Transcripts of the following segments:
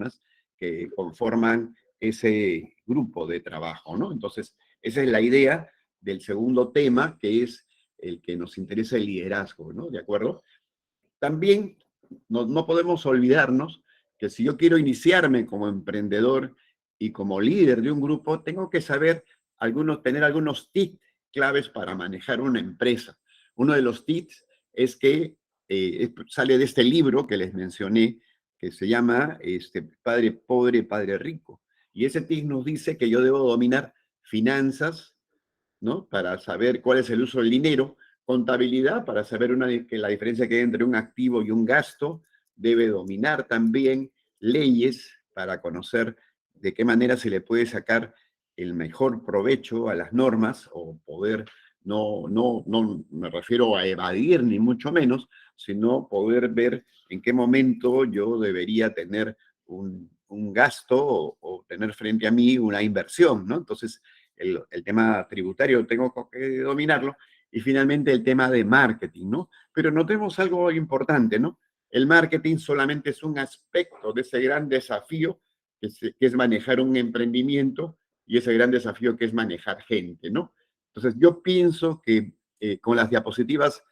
personas que conforman ese grupo de trabajo, ¿no? Entonces, esa es la idea del segundo tema, que es el que nos interesa el liderazgo, ¿no? ¿De acuerdo? También no podemos olvidarnos que si yo quiero iniciarme como emprendedor y como líder de un grupo, tengo que saber tener algunos tips claves para manejar una empresa. Uno de los tips es que sale de este libro que les mencioné, que se llama Padre Pobre, Padre Rico. Y ese tip nos dice que yo debo dominar finanzas, ¿no? Para saber cuál es el uso del dinero, contabilidad para saber que la diferencia que hay entre un activo y un gasto, debe dominar también leyes para conocer de qué manera se le puede sacar el mejor provecho a las normas o poder, no me refiero a evadir ni mucho menos, sino poder ver en qué momento yo debería tener un gasto o tener frente a mí una inversión, ¿no? Entonces, el tema tributario tengo que dominarlo, y finalmente el tema de marketing, ¿no? Pero notemos algo importante, ¿no? El marketing solamente es un aspecto de ese gran desafío que es manejar un emprendimiento y ese gran desafío que es manejar gente, ¿no? Entonces, yo pienso que con las diapositivas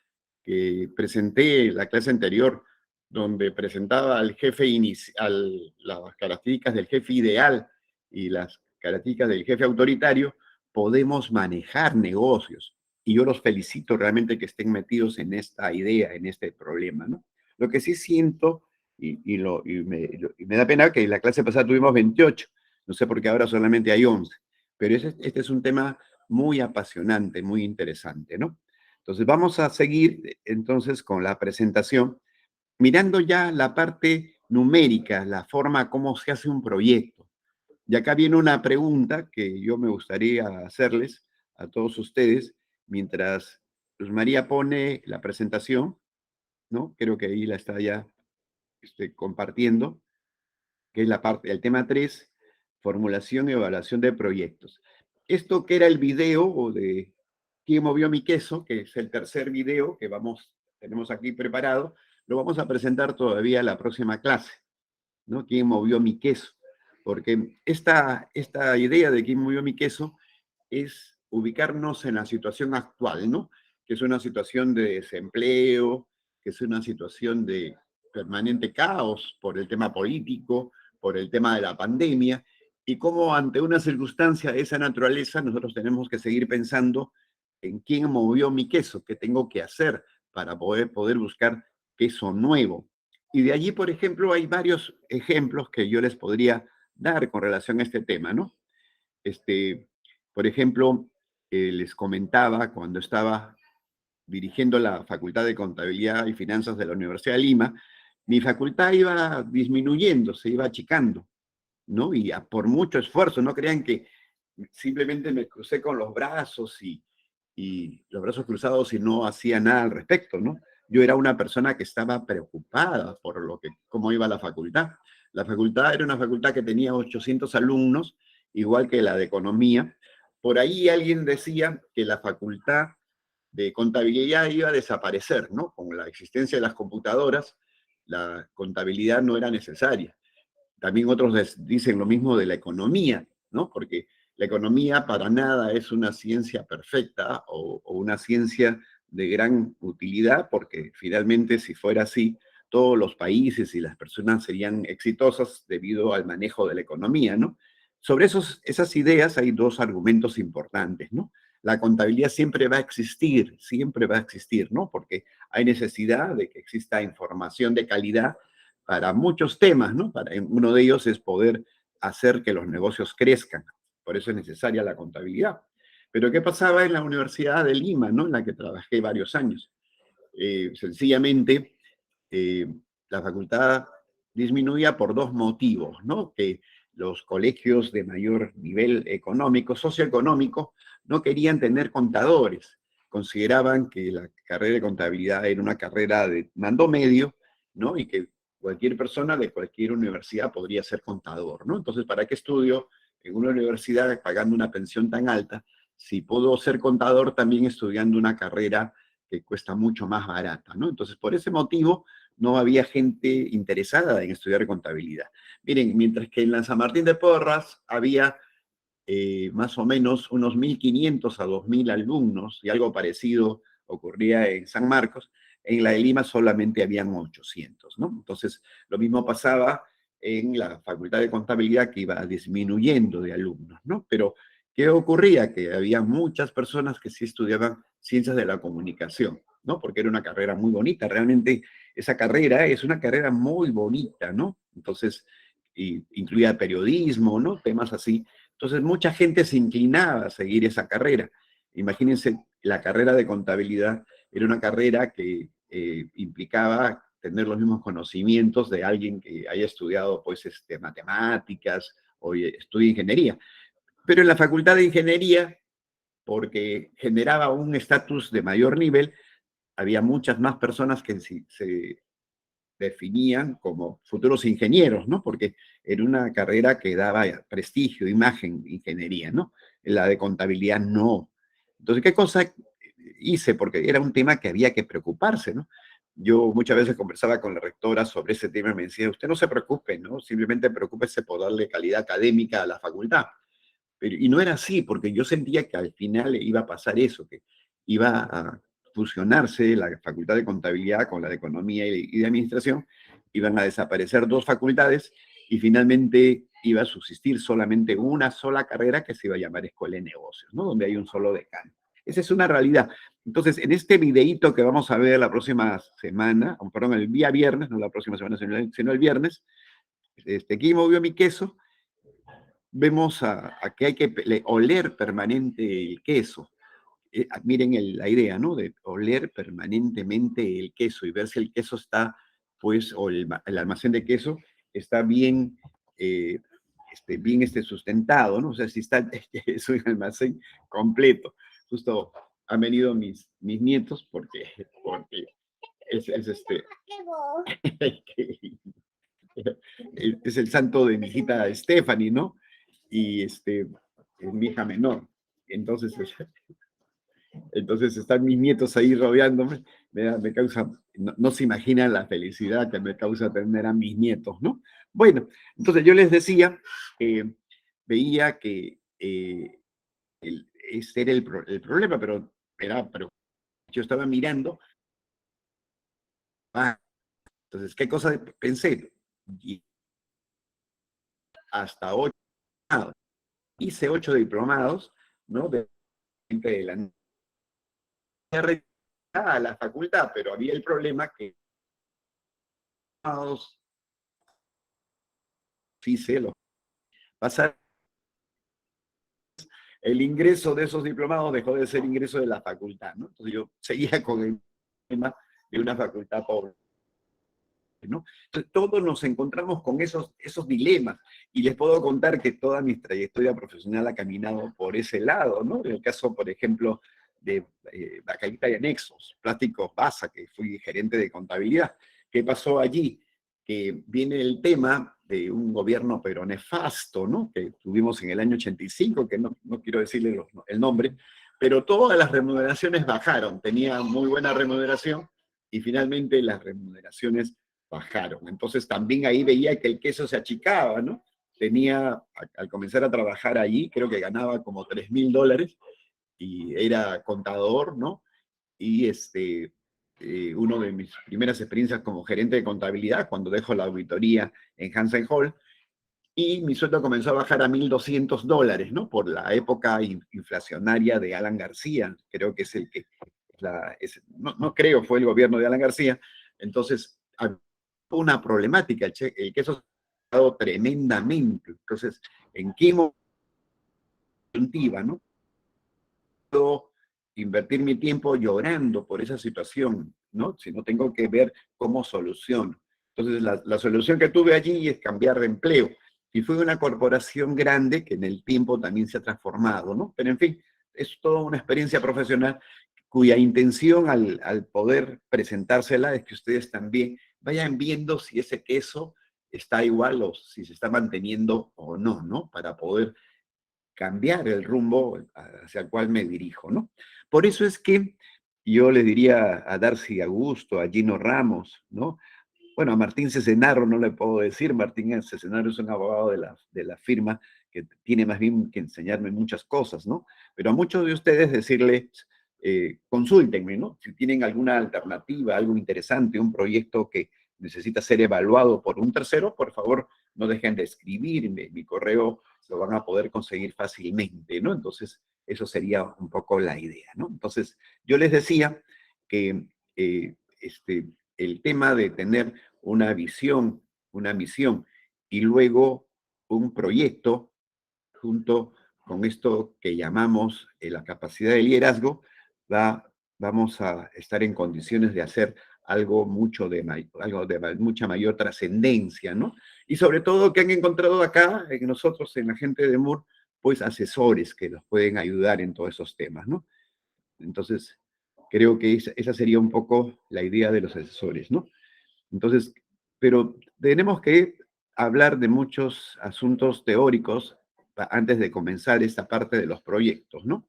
que presenté en la clase anterior, donde presentaba al jefe inicial, las características del jefe ideal y las características del jefe autoritario, podemos manejar negocios. Y yo los felicito realmente que estén metidos en esta idea, en este problema, ¿no? Lo que sí siento, y me da pena que en la clase pasada tuvimos 28, no sé por qué ahora solamente hay 11, pero este es un tema muy apasionante, muy interesante, ¿no? Entonces vamos a seguir entonces con la presentación, mirando ya la parte numérica, la forma como se hace un proyecto. Y acá viene una pregunta que yo me gustaría hacerles a todos ustedes mientras Luz María pone la presentación, ¿no? Creo que ahí la está ya compartiendo, que es la parte, el tema 3, formulación y evaluación de proyectos. Esto que era el video de ¿Quién movió mi queso?, que es el tercer video que tenemos aquí preparado, lo vamos a presentar todavía la próxima clase, ¿no? ¿Quién movió mi queso? Porque esta idea de quién movió mi queso es ubicarnos en la situación actual, ¿no? Que es una situación de desempleo, que es una situación de permanente caos por el tema político, por el tema de la pandemia, y cómo ante una circunstancia de esa naturaleza nosotros tenemos que seguir pensando en quién movió mi queso, qué tengo que hacer para poder buscar queso nuevo. Y de allí, por ejemplo, hay varios ejemplos que yo les podría dar con relación a este tema, ¿no? Por ejemplo, les comentaba cuando estaba dirigiendo la Facultad de Contabilidad y Finanzas de la Universidad de Lima, mi facultad iba disminuyendo, se iba achicando, ¿no? Y por mucho esfuerzo, no crean que simplemente me crucé con los brazos y los brazos cruzados y no hacía nada al respecto, ¿no? Yo era una persona que estaba preocupada por cómo iba la facultad. La facultad era una facultad que tenía 800 alumnos, igual que la de economía. Por ahí alguien decía que la facultad de contabilidad iba a desaparecer, ¿no? Con la existencia de las computadoras, la contabilidad no era necesaria. También otros dicen lo mismo de la economía, ¿no? Porque la economía para nada es una ciencia perfecta o una ciencia de gran utilidad, porque finalmente si fuera así, todos los países y las personas serían exitosas debido al manejo de la economía, ¿no? Sobre esas ideas hay dos argumentos importantes, ¿no? La contabilidad siempre va a existir, ¿no? Porque hay necesidad de que exista información de calidad para muchos temas, ¿no? Uno de ellos es poder hacer que los negocios crezcan. Por eso es necesaria la contabilidad. Pero ¿qué pasaba en la Universidad de Lima, ¿no? En la que trabajé varios años? Sencillamente, la facultad disminuía por dos motivos, ¿no? Que los colegios de mayor nivel económico, socioeconómico, no querían tener contadores. Consideraban que la carrera de contabilidad era una carrera de mando medio, ¿no? Y que cualquier persona de cualquier universidad podría ser contador, ¿no? Entonces, ¿para qué estudio en una universidad pagando una pensión tan alta si puedo ser contador también estudiando una carrera que cuesta mucho más barata, ¿no? Entonces, por ese motivo, no había gente interesada en estudiar contabilidad. Miren, mientras que en la San Martín de Porras había más o menos unos 1.500 a 2.000 alumnos, y algo parecido ocurría en San Marcos, en la de Lima solamente habían 800, ¿no? Entonces, lo mismo pasaba en la Facultad de Contabilidad, que iba disminuyendo de alumnos, ¿no? Pero, ¿qué ocurría? Que había muchas personas que sí estudiaban ciencias de la comunicación, ¿no? Porque era una carrera muy bonita. Realmente esa carrera es una carrera muy bonita, ¿no? Entonces, incluía periodismo, ¿no? Temas así. Entonces, mucha gente se inclinaba a seguir esa carrera. Imagínense, la carrera de contabilidad era una carrera que implicaba tener los mismos conocimientos de alguien que haya estudiado, pues, matemáticas o estudia ingeniería. Pero en la Facultad de Ingeniería, porque generaba un estatus de mayor nivel, había muchas más personas que se definían como futuros ingenieros, ¿no? Porque era una carrera que daba prestigio, imagen, ingeniería, ¿no? La de contabilidad no. Entonces, ¿qué cosa hice? Porque era un tema que había que preocuparse, ¿no? Yo muchas veces conversaba con la rectora sobre ese tema y me decía, usted no se preocupe, ¿no? Simplemente preocúpese por darle calidad académica a la facultad. Y no era así, porque yo sentía que al final iba a pasar eso, que iba a fusionarse la Facultad de Contabilidad con la de Economía y de Administración, iban a desaparecer dos facultades y finalmente iba a subsistir solamente una sola carrera que se iba a llamar Escuela de Negocios, ¿no? Donde hay un solo decano. Esa es una realidad. Entonces, en este videíto que vamos a ver la próxima semana, perdón, el día viernes, no la próxima semana, sino el viernes, aquí movió mi queso, vemos a que hay que oler permanente el queso. Miren la idea, ¿no? De oler permanentemente el queso y ver si el queso está, pues, o el almacén de queso está bien, bien sustentado, ¿no? O sea, si está es un almacén completo. Justo han venido mis nietos porque es es el santo de mi hijita Stephanie, ¿no? Y es mi hija menor. Entonces, entonces están mis nietos ahí rodeándome, me causa, no se imaginan la felicidad que me causa tener a mis nietos, ¿no? Bueno, entonces yo les decía, veía que ese era el problema, pero yo estaba mirando, entonces, ¿qué cosa pensé? Y hasta 8, hice 8 diplomados, ¿no? De la a la facultad, pero había el problema que hice los pasar el ingreso de esos diplomados dejó de ser ingreso de la facultad, ¿no? Entonces yo seguía con el tema de una facultad pobre, ¿no? Entonces todos nos encontramos con esos dilemas, y les puedo contar que toda mi trayectoria profesional ha caminado por ese lado, ¿no? En el caso, por ejemplo, de Bacaita y Anexos, Plásticos Basa, que fui gerente de contabilidad. ¿Qué pasó allí? Que viene el tema de un gobierno pero nefasto, ¿no? Que tuvimos en el año 85, que no quiero decirle el nombre, pero todas las remuneraciones bajaron. Tenía muy buena remuneración y finalmente las remuneraciones bajaron. Entonces también ahí veía que el queso se achicaba, ¿no? Tenía, al comenzar a trabajar allí, creo que ganaba como $3.000 y era contador, ¿no? Y uno de mis primeras experiencias como gerente de contabilidad, cuando dejo la auditoría en Hansen Hall, y mi sueldo comenzó a bajar a $1.200, ¿no? Por la época inflacionaria de Alan García, creo que es el que, no creo, fue el gobierno de Alan García. Entonces, había una problemática, el queso se ha dado tremendamente. Entonces, ¿en qué momento, ¿no? Puedo invertir mi tiempo llorando por esa situación, ¿no? Si no tengo que ver cómo soluciono. Entonces, la solución que tuve allí es cambiar de empleo. Y fue una corporación grande que en el tiempo también se ha transformado, ¿no? Pero en fin, es toda una experiencia profesional cuya intención al poder presentársela es que ustedes también vayan viendo si ese queso está igual o si se está manteniendo o no, ¿no? Para poder cambiar el rumbo hacia el cual me dirijo, ¿no? Por eso es que yo le diría a Darcy Augusto, a Gino Ramos, ¿no? Bueno, a Martín Cesenaro no le puedo decir. Martín Cesenaro es un abogado de la firma que tiene más bien que enseñarme muchas cosas, ¿no? Pero a muchos de ustedes decirles, consúltenme, ¿no? Si tienen alguna alternativa, algo interesante, un proyecto que necesita ser evaluado por un tercero, por favor, no dejen de escribirme. Mi correo lo van a poder conseguir fácilmente, ¿no? Entonces, eso sería un poco la idea, ¿no? Entonces, yo les decía que el tema de tener una visión, una misión y luego un proyecto junto con esto que llamamos la capacidad de liderazgo, vamos a estar en condiciones de hacer algo, algo de mucha mayor trascendencia, ¿no? Y sobre todo que han encontrado acá, en nosotros, en la gente de Moore, pues asesores que nos pueden ayudar en todos esos temas, ¿no? Entonces, creo que esa sería un poco la idea de los asesores, ¿no? Entonces, pero tenemos que hablar de muchos asuntos teóricos antes de comenzar esta parte de los proyectos, ¿no?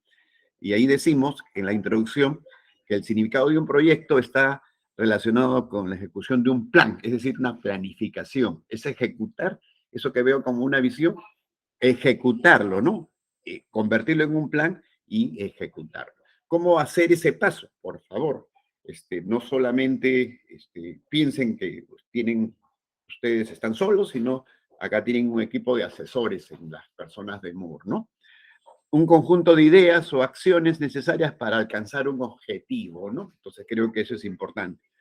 Y ahí decimos en la introducción que el significado de un proyecto está relacionado con la ejecución de un plan, es decir, una planificación. Es ejecutar eso que veo como una visión, ejecutarlo, ¿no? Convertirlo en un plan y ejecutarlo. ¿Cómo hacer ese paso? Por favor, no solamente piensen que ustedes están solos, sino acá tienen un equipo de asesores en las personas de Moore, ¿no? Un conjunto de ideas o acciones necesarias para alcanzar un objetivo, ¿no? Entonces creo que eso es importante.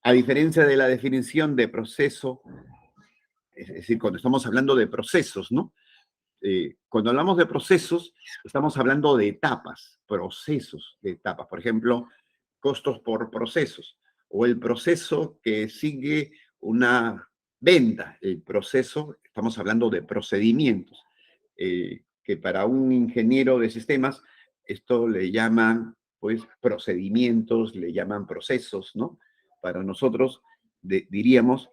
A diferencia de la definición de proceso, es decir, cuando estamos hablando de procesos, ¿no? Cuando hablamos de procesos, estamos hablando de etapas, procesos de etapas. Por ejemplo, costos por procesos o el proceso que sigue una venta. El proceso, estamos hablando de procedimientos, que para un ingeniero de sistemas, esto le llaman, pues, procedimientos, le llaman procesos, ¿no? Para nosotros diríamos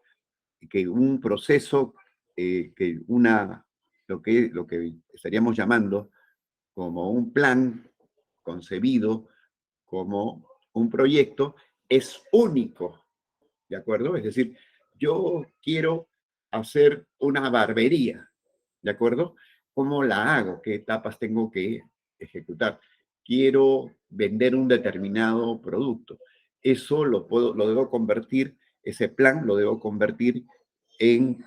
que un proceso, que lo que estaríamos llamando como un plan concebido, como un proyecto, es único, ¿de acuerdo? Es decir, yo quiero hacer una barbería, ¿de acuerdo? ¿Cómo la hago? ¿Qué etapas tengo que ejecutar? Quiero vender un determinado producto. Eso lo debo convertir, ese plan lo debo convertir en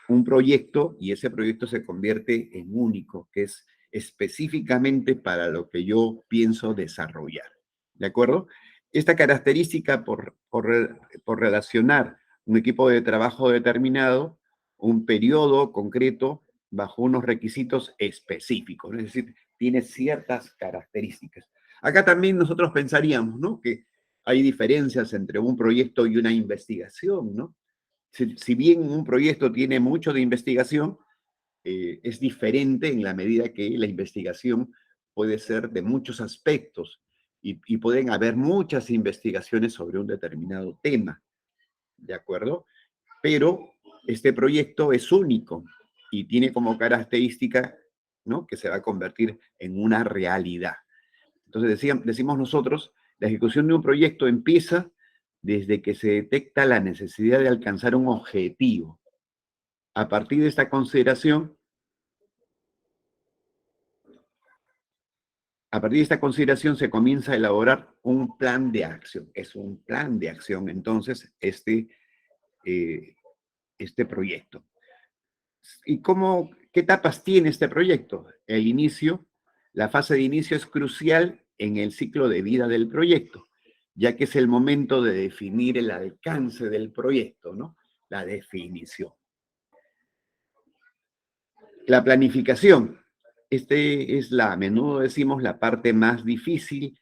un proyecto y ese proyecto se convierte en único, que es específicamente para lo que yo pienso desarrollar. ¿De acuerdo? Esta característica por relacionar un equipo de trabajo determinado, un periodo concreto, bajo unos requisitos específicos, es decir, tiene ciertas características. Acá también nosotros pensaríamos, ¿no? Que hay diferencias entre un proyecto y una investigación, ¿no? Si bien un proyecto tiene mucho de investigación, es diferente en la medida que la investigación puede ser de muchos aspectos y pueden haber muchas investigaciones sobre un determinado tema, ¿de acuerdo? Pero este proyecto es único y tiene como característica, ¿no?, que se va a convertir en una realidad. Entonces decimos nosotros, la ejecución de un proyecto empieza desde que se detecta la necesidad de alcanzar un objetivo. A partir de esta consideración, se comienza a elaborar un plan de acción. Es un plan de acción, entonces, eh, este proyecto. ¿Y qué etapas tiene este proyecto? El inicio, la fase de inicio es crucial en el ciclo de vida del proyecto, ya que es el momento de definir el alcance del proyecto, ¿no? La definición. La planificación. A menudo decimos, la parte más difícil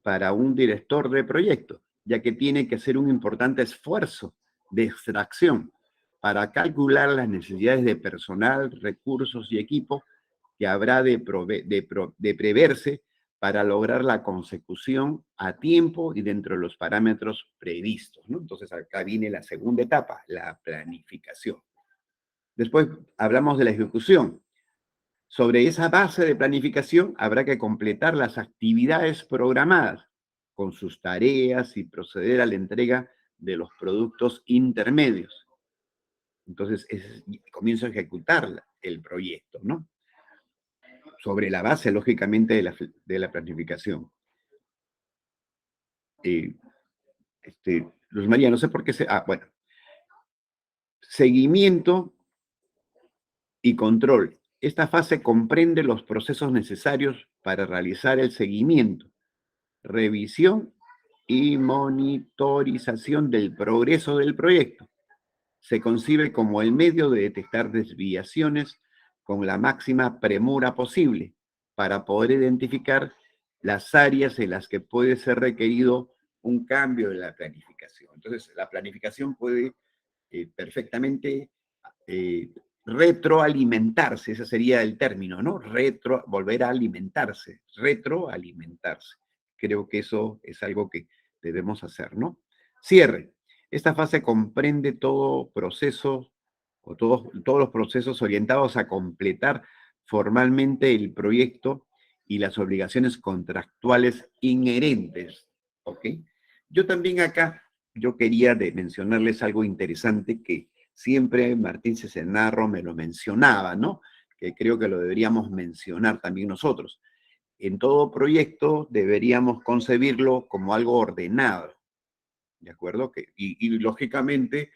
para un director de proyecto, ya que tiene que hacer un importante esfuerzo de extracción para calcular las necesidades de personal, recursos y equipo que habrá de preverse para lograr la consecución a tiempo y dentro de los parámetros previstos, ¿no? Entonces, acá viene la segunda etapa, la planificación. Después hablamos de la ejecución. Sobre esa base de planificación habrá que completar las actividades programadas con sus tareas y proceder a la entrega de los productos intermedios. Entonces, comienzo a ejecutar el proyecto, ¿no? Sobre la base, lógicamente, de la planificación. Luz María, no sé por qué bueno. Seguimiento y control. Esta fase comprende los procesos necesarios para realizar el seguimiento, revisión y monitorización del progreso del proyecto. Se concibe como el medio de detectar desviaciones con la máxima premura posible para poder identificar las áreas en las que puede ser requerido un cambio en la planificación. Entonces, la planificación puede perfectamente eh, retroalimentarse, ese sería el término, ¿no? Volver a alimentarse, retroalimentarse. Creo que eso es algo que debemos hacer, ¿no? Cierre. Esta fase comprende todo proceso o todos los procesos orientados a completar formalmente el proyecto y las obligaciones contractuales inherentes, ¿ok? Yo también acá, yo quería mencionarles algo interesante que siempre Martín Cesenarro me lo mencionaba, ¿no? Que creo que lo deberíamos mencionar también nosotros. En todo proyecto deberíamos concebirlo como algo ordenado, ¿de acuerdo? Y lógicamente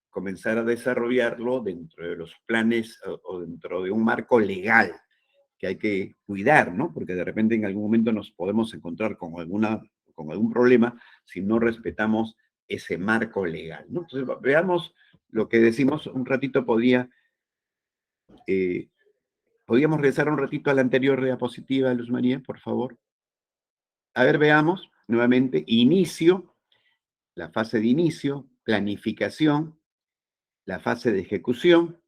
comenzar a desarrollarlo dentro de los planes o dentro de un marco legal que hay que cuidar, ¿no? Porque de repente en algún momento nos podemos encontrar con algún problema si no respetamos ese marco legal, ¿no? Entonces, veamos lo que decimos un ratito. Podíamos regresar un ratito a la anterior diapositiva, Luz María, por favor. A ver, veamos nuevamente. Inicio, la fase de inicio, planificación, la fase de ejecución,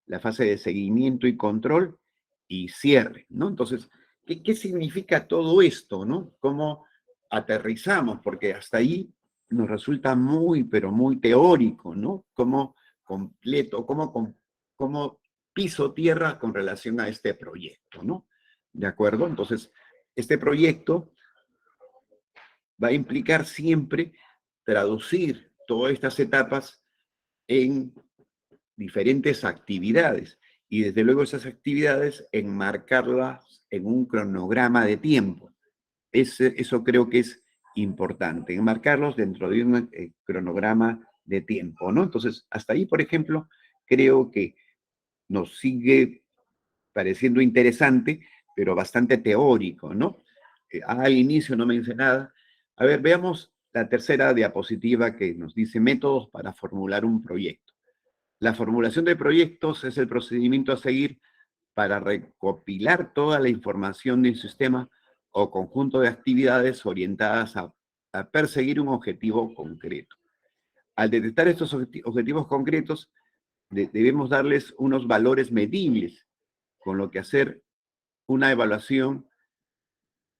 la fase de seguimiento y control y cierre, ¿no? Entonces, ¿qué significa todo esto, no? ¿Cómo aterrizamos? Porque hasta ahí nos resulta muy, pero muy teórico, ¿no? Cómo completo, cómo piso tierra con relación a este proyecto, ¿no? ¿De acuerdo? Entonces, este proyecto va a implicar siempre traducir todas estas etapas en diferentes actividades y desde luego esas actividades enmarcarlas en un cronograma de tiempo. Eso creo que es importante, enmarcarlos dentro de un cronograma de tiempo, ¿no? Entonces, hasta ahí, por ejemplo, creo que nos sigue pareciendo interesante, pero bastante teórico, ¿no? Al inicio no me dice nada. A ver, veamos la tercera diapositiva que nos dice métodos para formular un proyecto. La formulación de proyectos es el procedimiento a seguir para recopilar toda la información de un sistema o conjunto de actividades orientadas a perseguir un objetivo concreto. Al detectar estos objetivos concretos, debemos darles unos valores medibles, con lo que hacer una evaluación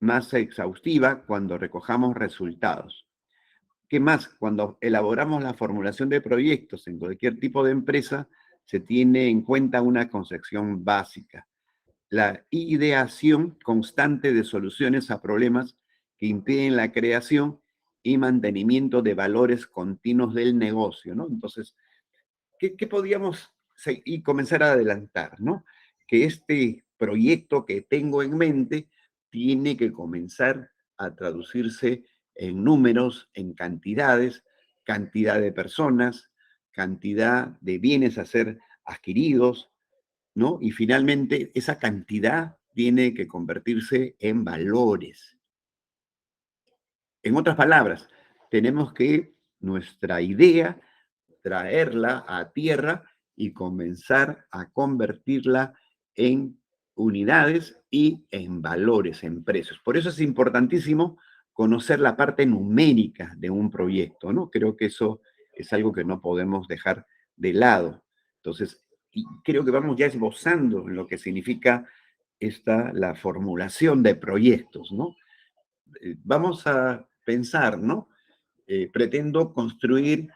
más exhaustiva cuando recojamos resultados. ¿Qué más? Cuando elaboramos la formulación de proyectos en cualquier tipo de empresa, se tiene en cuenta una concepción básica: la ideación constante de soluciones a problemas que impiden la creación y mantenimiento de valores continuos del negocio, ¿no? Entonces, ¿qué podríamos y comenzar a adelantar, ¿no? Que este proyecto que tengo en mente tiene que comenzar a traducirse en números, en cantidades, cantidad de personas, cantidad de bienes a ser adquiridos, ¿no? Y finalmente esa cantidad tiene que convertirse en valores. En otras palabras, tenemos que nuestra idea traerla a tierra y comenzar a convertirla en unidades y en valores, en precios. Por eso es importantísimo conocer la parte numérica de un proyecto, ¿no? Creo que eso es algo que no podemos dejar de lado. Entonces, y creo que vamos ya esbozando lo que significa la formulación de proyectos, ¿no? Vamos a pensar, ¿no? Pretendo construir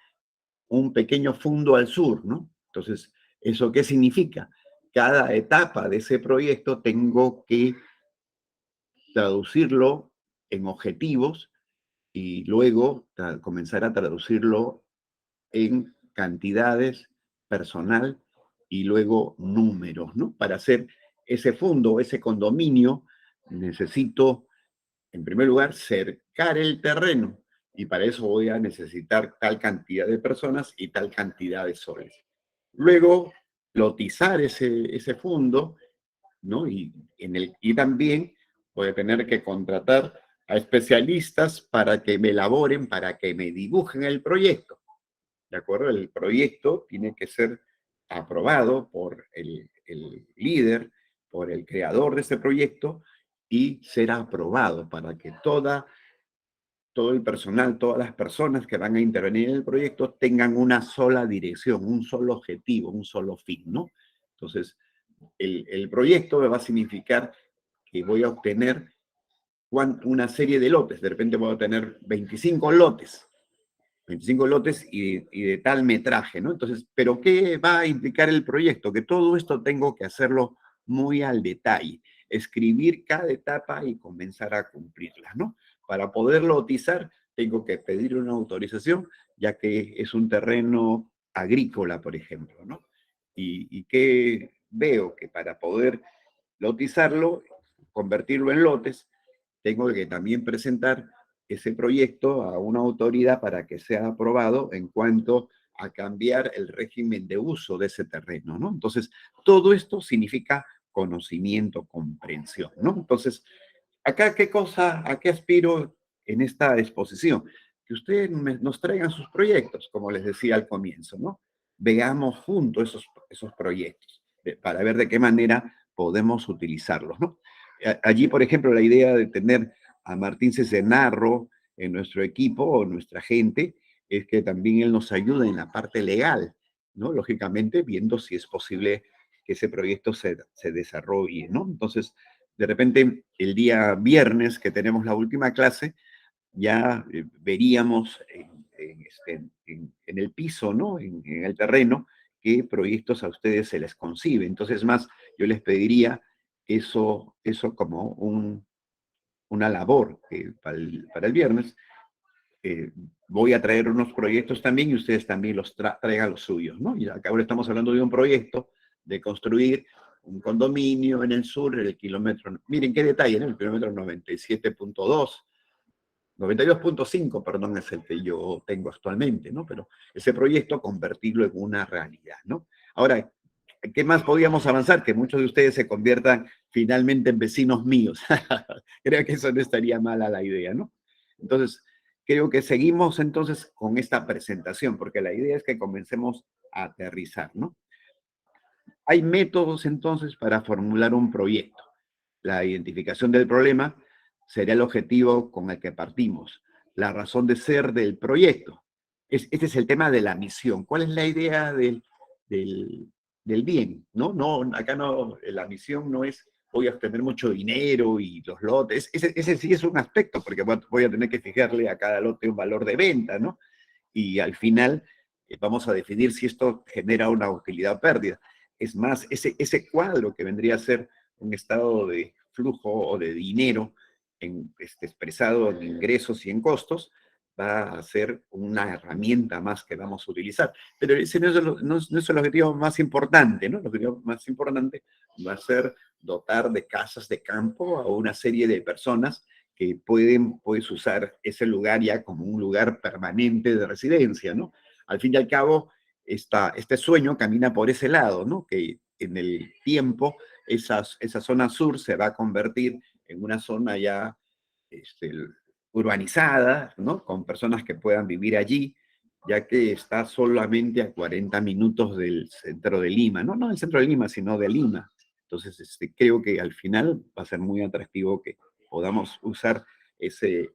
un pequeño fundo al sur, ¿no? Entonces, ¿eso qué significa? Cada etapa de ese proyecto tengo que traducirlo en objetivos y luego comenzar a traducirlo en cantidades, personal y luego números, ¿no? Para hacer ese fondo, ese condominio, necesito, en primer lugar, cercar el terreno y para eso voy a necesitar tal cantidad de personas y tal cantidad de soles. Luego, lotizar ese fondo, ¿no? Y también voy a tener que contratar a especialistas para que me elaboren, para que me dibujen el proyecto. ¿De acuerdo? El proyecto tiene que ser aprobado por el líder, por el creador de ese proyecto y será aprobado para que todo el personal, todas las personas que van a intervenir en el proyecto tengan una sola dirección, un solo objetivo, un solo fin, ¿no? Entonces, el proyecto me va a significar que voy a obtener una serie de lotes. De repente voy a tener 25 lotes. 25 lotes y de tal metraje, ¿no? Entonces, ¿pero qué va a implicar el proyecto? Que todo esto tengo que hacerlo muy al detalle, escribir cada etapa y comenzar a cumplirlas, ¿no? Para poder lotizar, tengo que pedir una autorización, ya que es un terreno agrícola, por ejemplo, ¿no? Y que veo que para poder lotizarlo, convertirlo en lotes, tengo que también presentar ese proyecto a una autoridad para que sea aprobado en cuanto a cambiar el régimen de uso de ese terreno, ¿no? Entonces, todo esto significa conocimiento, comprensión, ¿no? Entonces, acá, ¿a qué aspiro en esta exposición? Que ustedes nos traigan sus proyectos, como les decía al comienzo, ¿no? Veamos juntos esos proyectos para ver de qué manera podemos utilizarlos, ¿no? Allí, por ejemplo, la idea de tener a Martín Cesenarro en nuestro equipo o nuestra gente es que también él nos ayude en la parte legal, ¿no? Lógicamente, viendo si es posible que ese proyecto se desarrolle, ¿no? Entonces, de repente, el día viernes que tenemos la última clase, ya veríamos en el piso, ¿no? En el terreno, qué proyectos a ustedes se les concibe. Entonces, más, yo les pediría eso como una labor para el viernes. Eh, Voy a traer unos proyectos también y ustedes también traigan los suyos, ¿no? Y acá ahora estamos hablando de un proyecto de construir un condominio en el sur, en el kilómetro, miren qué detalle, ¿no? El kilómetro 97.2, 92.5, perdón, es el que yo tengo actualmente, ¿no? Pero ese proyecto convertirlo en una realidad, ¿no? Ahora, ¿qué más podíamos avanzar? Que muchos de ustedes se conviertan finalmente en vecinos míos. Creo que eso no estaría mala la idea, ¿no? Entonces, creo que seguimos entonces con esta presentación, porque la idea es que comencemos a aterrizar, ¿no? Hay métodos entonces para formular un proyecto. La identificación del problema sería el objetivo con el que partimos, la razón de ser del proyecto. Este es el tema de la misión. ¿Cuál es la idea del, del bien? ¿No? No, acá no, la misión no es voy a obtener mucho dinero y los lotes. Ese sí es un aspecto, porque voy a tener que fijarle a cada lote un valor de venta, ¿no? Y al final vamos a definir si esto genera una utilidad o pérdida. Es más, ese cuadro que vendría a ser un estado de flujo o de dinero expresado en ingresos y en costos, va a ser una herramienta más que vamos a utilizar. Pero ese no es el objetivo más importante, ¿no? El objetivo más importante va a ser dotar de casas de campo a una serie de personas que puedes usar ese lugar ya como un lugar permanente de residencia, ¿no? Al fin y al cabo, este sueño camina por ese lado, ¿no? Que en el tiempo esa zona sur se va a convertir en una zona ya este, urbanizada, ¿no? Con personas que puedan vivir allí, ya que está solamente a 40 minutos del centro de Lima, no del centro de Lima, sino de Lima. Entonces, creo que al final va a ser muy atractivo que podamos usar ese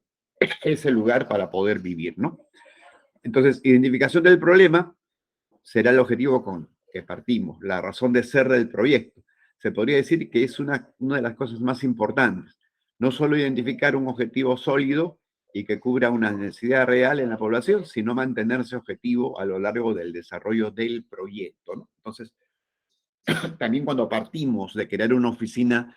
lugar para poder vivir, ¿no? Entonces, identificación del problema será el objetivo con que partimos, la razón de ser del proyecto. Se podría decir que es una de las cosas más importantes. No solo identificar un objetivo sólido y que cubra una necesidad real en la población, sino mantenerse objetivo a lo largo del desarrollo del proyecto, ¿no? Entonces, también cuando partimos de crear una oficina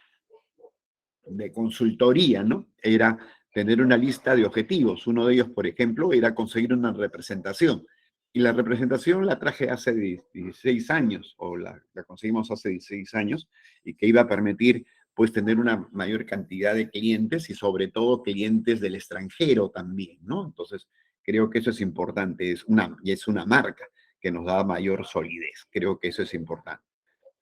de consultoría, ¿no? Era tener una lista de objetivos. Uno de ellos, por ejemplo, era conseguir una representación. Y la representación la traje hace 16 años, o la conseguimos hace 16 años, y que iba a permitir pues tener una mayor cantidad de clientes y sobre todo clientes del extranjero también, ¿no? Entonces, creo que eso es importante, y es una marca que nos da mayor solidez. Creo que eso es importante.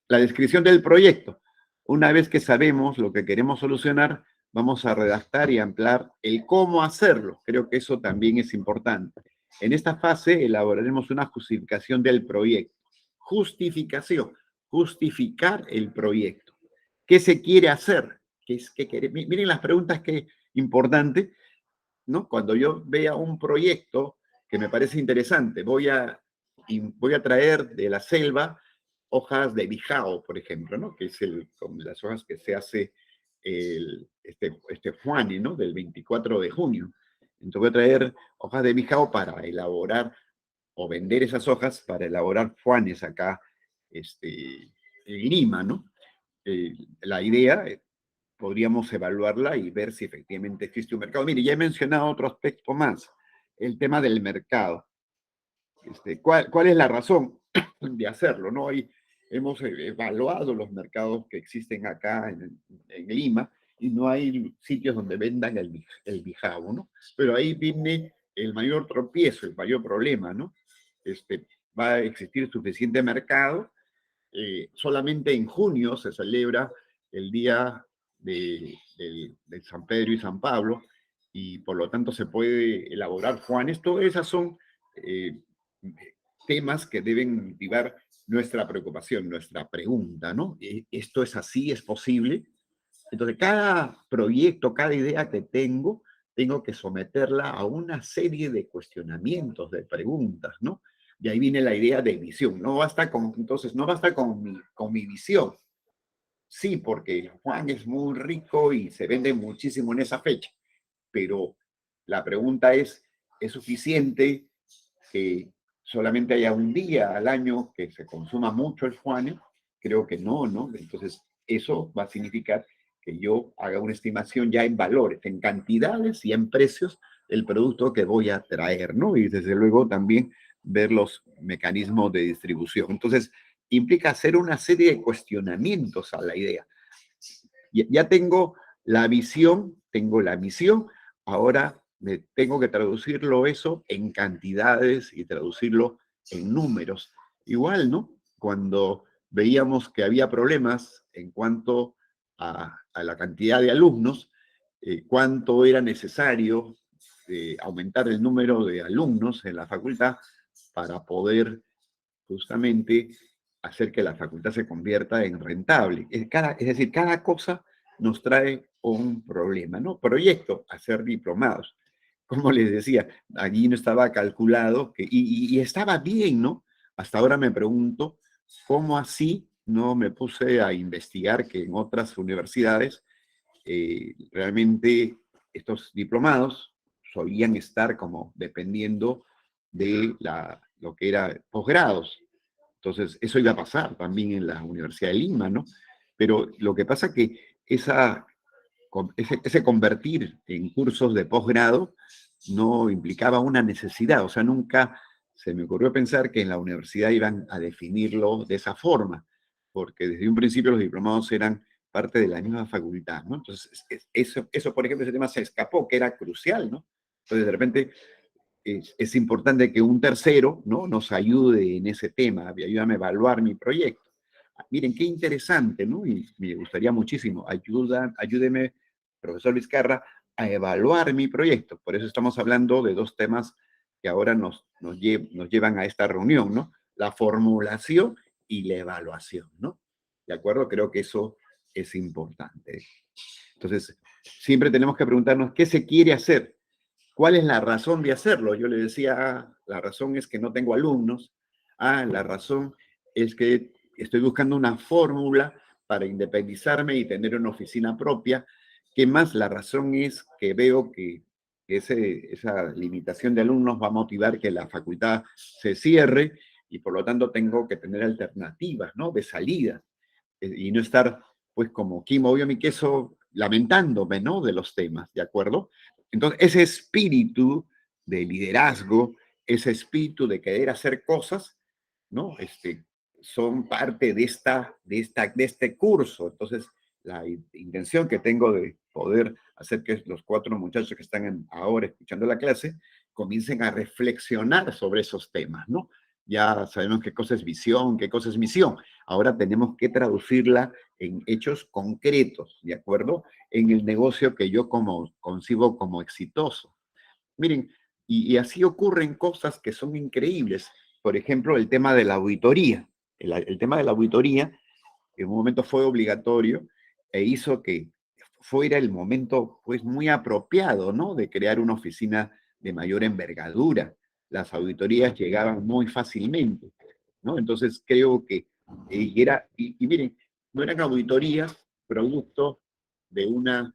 La descripción del proyecto. Una vez que sabemos lo que queremos solucionar, vamos a redactar y ampliar el cómo hacerlo. Creo que eso también es importante. En esta fase elaboraremos una justificación del proyecto. Justificación. Justificar el proyecto. ¿Qué se quiere hacer? Miren las preguntas que importante, ¿no? Cuando yo vea un proyecto que me parece interesante, voy a traer de la selva hojas de bijao, por ejemplo, ¿no? Que es con las hojas que se hace este juane, ¿no? Del 24 de junio. Entonces voy a traer hojas de bijao para elaborar o vender esas hojas para elaborar juanes acá en Lima, ¿no? La idea podríamos evaluarla y ver si efectivamente existe un mercado. Mire, ya he mencionado otro aspecto más, el tema del mercado. ¿Cuál es la razón de hacerlo? ¿No? Hemos evaluado los mercados que existen acá en Lima y no hay sitios donde vendan el bijao, ¿no? Pero ahí viene el mayor tropiezo, el mayor problema, ¿no? Va a existir suficiente mercado. Solamente en junio se celebra el Día de San Pedro y San Pablo, y por lo tanto se puede elaborar Juanes. Todas esas son eh, temas que deben motivar nuestra preocupación, nuestra pregunta, ¿no? ¿Esto es así? ¿Es posible? Entonces, cada proyecto, cada idea que tengo que someterla a una serie de cuestionamientos, de preguntas, ¿no? Y ahí viene la idea de visión. Entonces, no basta con mi visión. Sí, porque Juan es muy rico y se vende muchísimo en esa fecha, pero la pregunta ¿es suficiente que solamente haya un día al año que se consuma mucho el Juan? Creo que no, ¿no? Entonces, eso va a significar que yo haga una estimación ya en valores, en cantidades y en precios del producto que voy a traer, ¿no? Y desde luego también ver los mecanismos de distribución. Entonces, implica hacer una serie de cuestionamientos a la idea. Ya tengo la visión, tengo la misión, ahora me tengo que traducirlo eso en cantidades y traducirlo en números. Igual, ¿no? Cuando veíamos que había problemas en cuanto a la cantidad de alumnos, cuánto era necesario aumentar el número de alumnos en la facultad para poder justamente hacer que la facultad se convierta en rentable. Es decir, cada cosa nos trae un problema, ¿no? Proyecto, hacer diplomados. Como les decía, allí no estaba calculado, y estaba bien, ¿no? Hasta ahora me pregunto, ¿cómo así no me puse a investigar que en otras universidades realmente estos diplomados solían estar como dependiendo de lo que era posgrados? Entonces, eso iba a pasar también en la Universidad de Lima, ¿no? Pero lo que pasa es que ese convertir en cursos de posgrado no implicaba una necesidad, o sea, nunca se me ocurrió pensar que en la universidad iban a definirlo de esa forma, porque desde un principio los diplomados eran parte de la misma facultad, ¿no? Entonces, eso, por ejemplo, ese tema se escapó, que era crucial, ¿no? Entonces, de repente, es importante que un tercero, ¿no?, nos ayude en ese tema, ayúdame a evaluar mi proyecto. Miren, qué interesante, ¿no? Y me gustaría muchísimo, ayúdeme, profesor Vizcarra, a evaluar mi proyecto. Por eso estamos hablando de dos temas que ahora nos llevan a esta reunión, ¿no? La formulación y la evaluación, ¿no? ¿De acuerdo? Creo que eso es importante. Entonces, siempre tenemos que preguntarnos qué se quiere hacer. ¿Cuál es la razón de hacerlo? Yo le decía, la razón es que no tengo alumnos. La razón es que estoy buscando una fórmula para independizarme y tener una oficina propia. ¿Qué más? La razón es que veo que esa limitación de alumnos va a motivar que la facultad se cierre y por lo tanto tengo que tener alternativas, ¿no?, de salida, y no estar, pues, como Kim Obvio mi queso, lamentándome, ¿no?, de los temas, ¿de acuerdo? Entonces, ese espíritu de liderazgo, ese espíritu de querer hacer cosas, ¿no? Son parte de este curso. Entonces, la intención que tengo de poder hacer que los 4 muchachos que están ahora escuchando la clase comiencen a reflexionar sobre esos temas, ¿no? Ya sabemos qué cosa es visión, qué cosa es misión. Ahora tenemos que traducirla en hechos concretos, ¿de acuerdo? En el negocio que yo concibo como exitoso. Miren, así ocurren cosas que son increíbles. Por ejemplo, el tema de la auditoría. El tema de la auditoría en un momento fue obligatorio e hizo que fuera el momento pues muy apropiado, ¿no? De crear una oficina de mayor envergadura. Las auditorías llegaban muy fácilmente, ¿no? Entonces creo que miren, no eran auditorías producto de una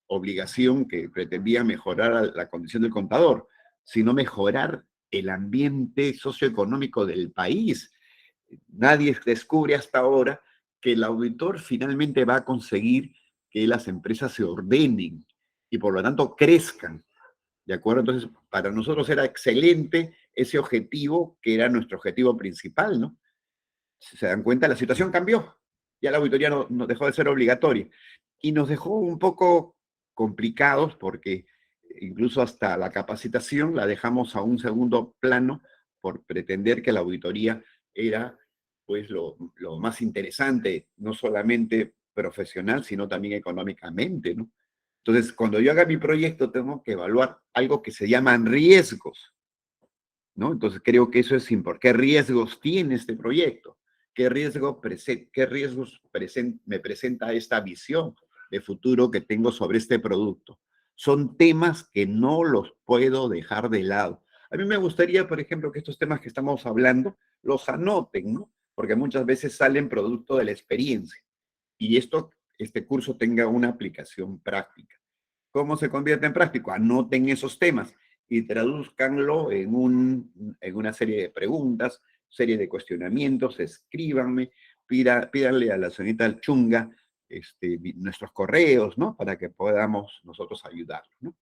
obligación que pretendía mejorar la condición del contador, sino mejorar el ambiente socioeconómico del país. Nadie descubre hasta ahora que el auditor finalmente va a conseguir que las empresas se ordenen y por lo tanto crezcan. ¿De acuerdo? Entonces, para nosotros era excelente ese objetivo que era nuestro objetivo principal, ¿no? Si se dan cuenta, la situación cambió. Ya la auditoría no dejó de ser obligatoria. Y nos dejó un poco complicados porque incluso hasta la capacitación la dejamos a un segundo plano por pretender que la auditoría era pues lo más interesante, no solamente profesional, sino también económicamente, ¿no? Entonces, cuando yo haga mi proyecto, tengo que evaluar algo que se llaman riesgos, ¿no? Entonces, creo que eso es importante. ¿Qué riesgos tiene este proyecto? ¿Qué riesgos me presenta esta visión de futuro que tengo sobre este producto? Son temas que no los puedo dejar de lado. A mí me gustaría, por ejemplo, que estos temas que estamos hablando los anoten, ¿no? Porque muchas veces salen producto de la experiencia y este curso tenga una aplicación práctica. ¿Cómo se convierte en práctico? Anoten esos temas y traduzcanlo en una serie de preguntas, serie de cuestionamientos, escríbanme, pídanle a la señorita Chunga nuestros correos, ¿no? Para que podamos nosotros ayudarlos, ¿no?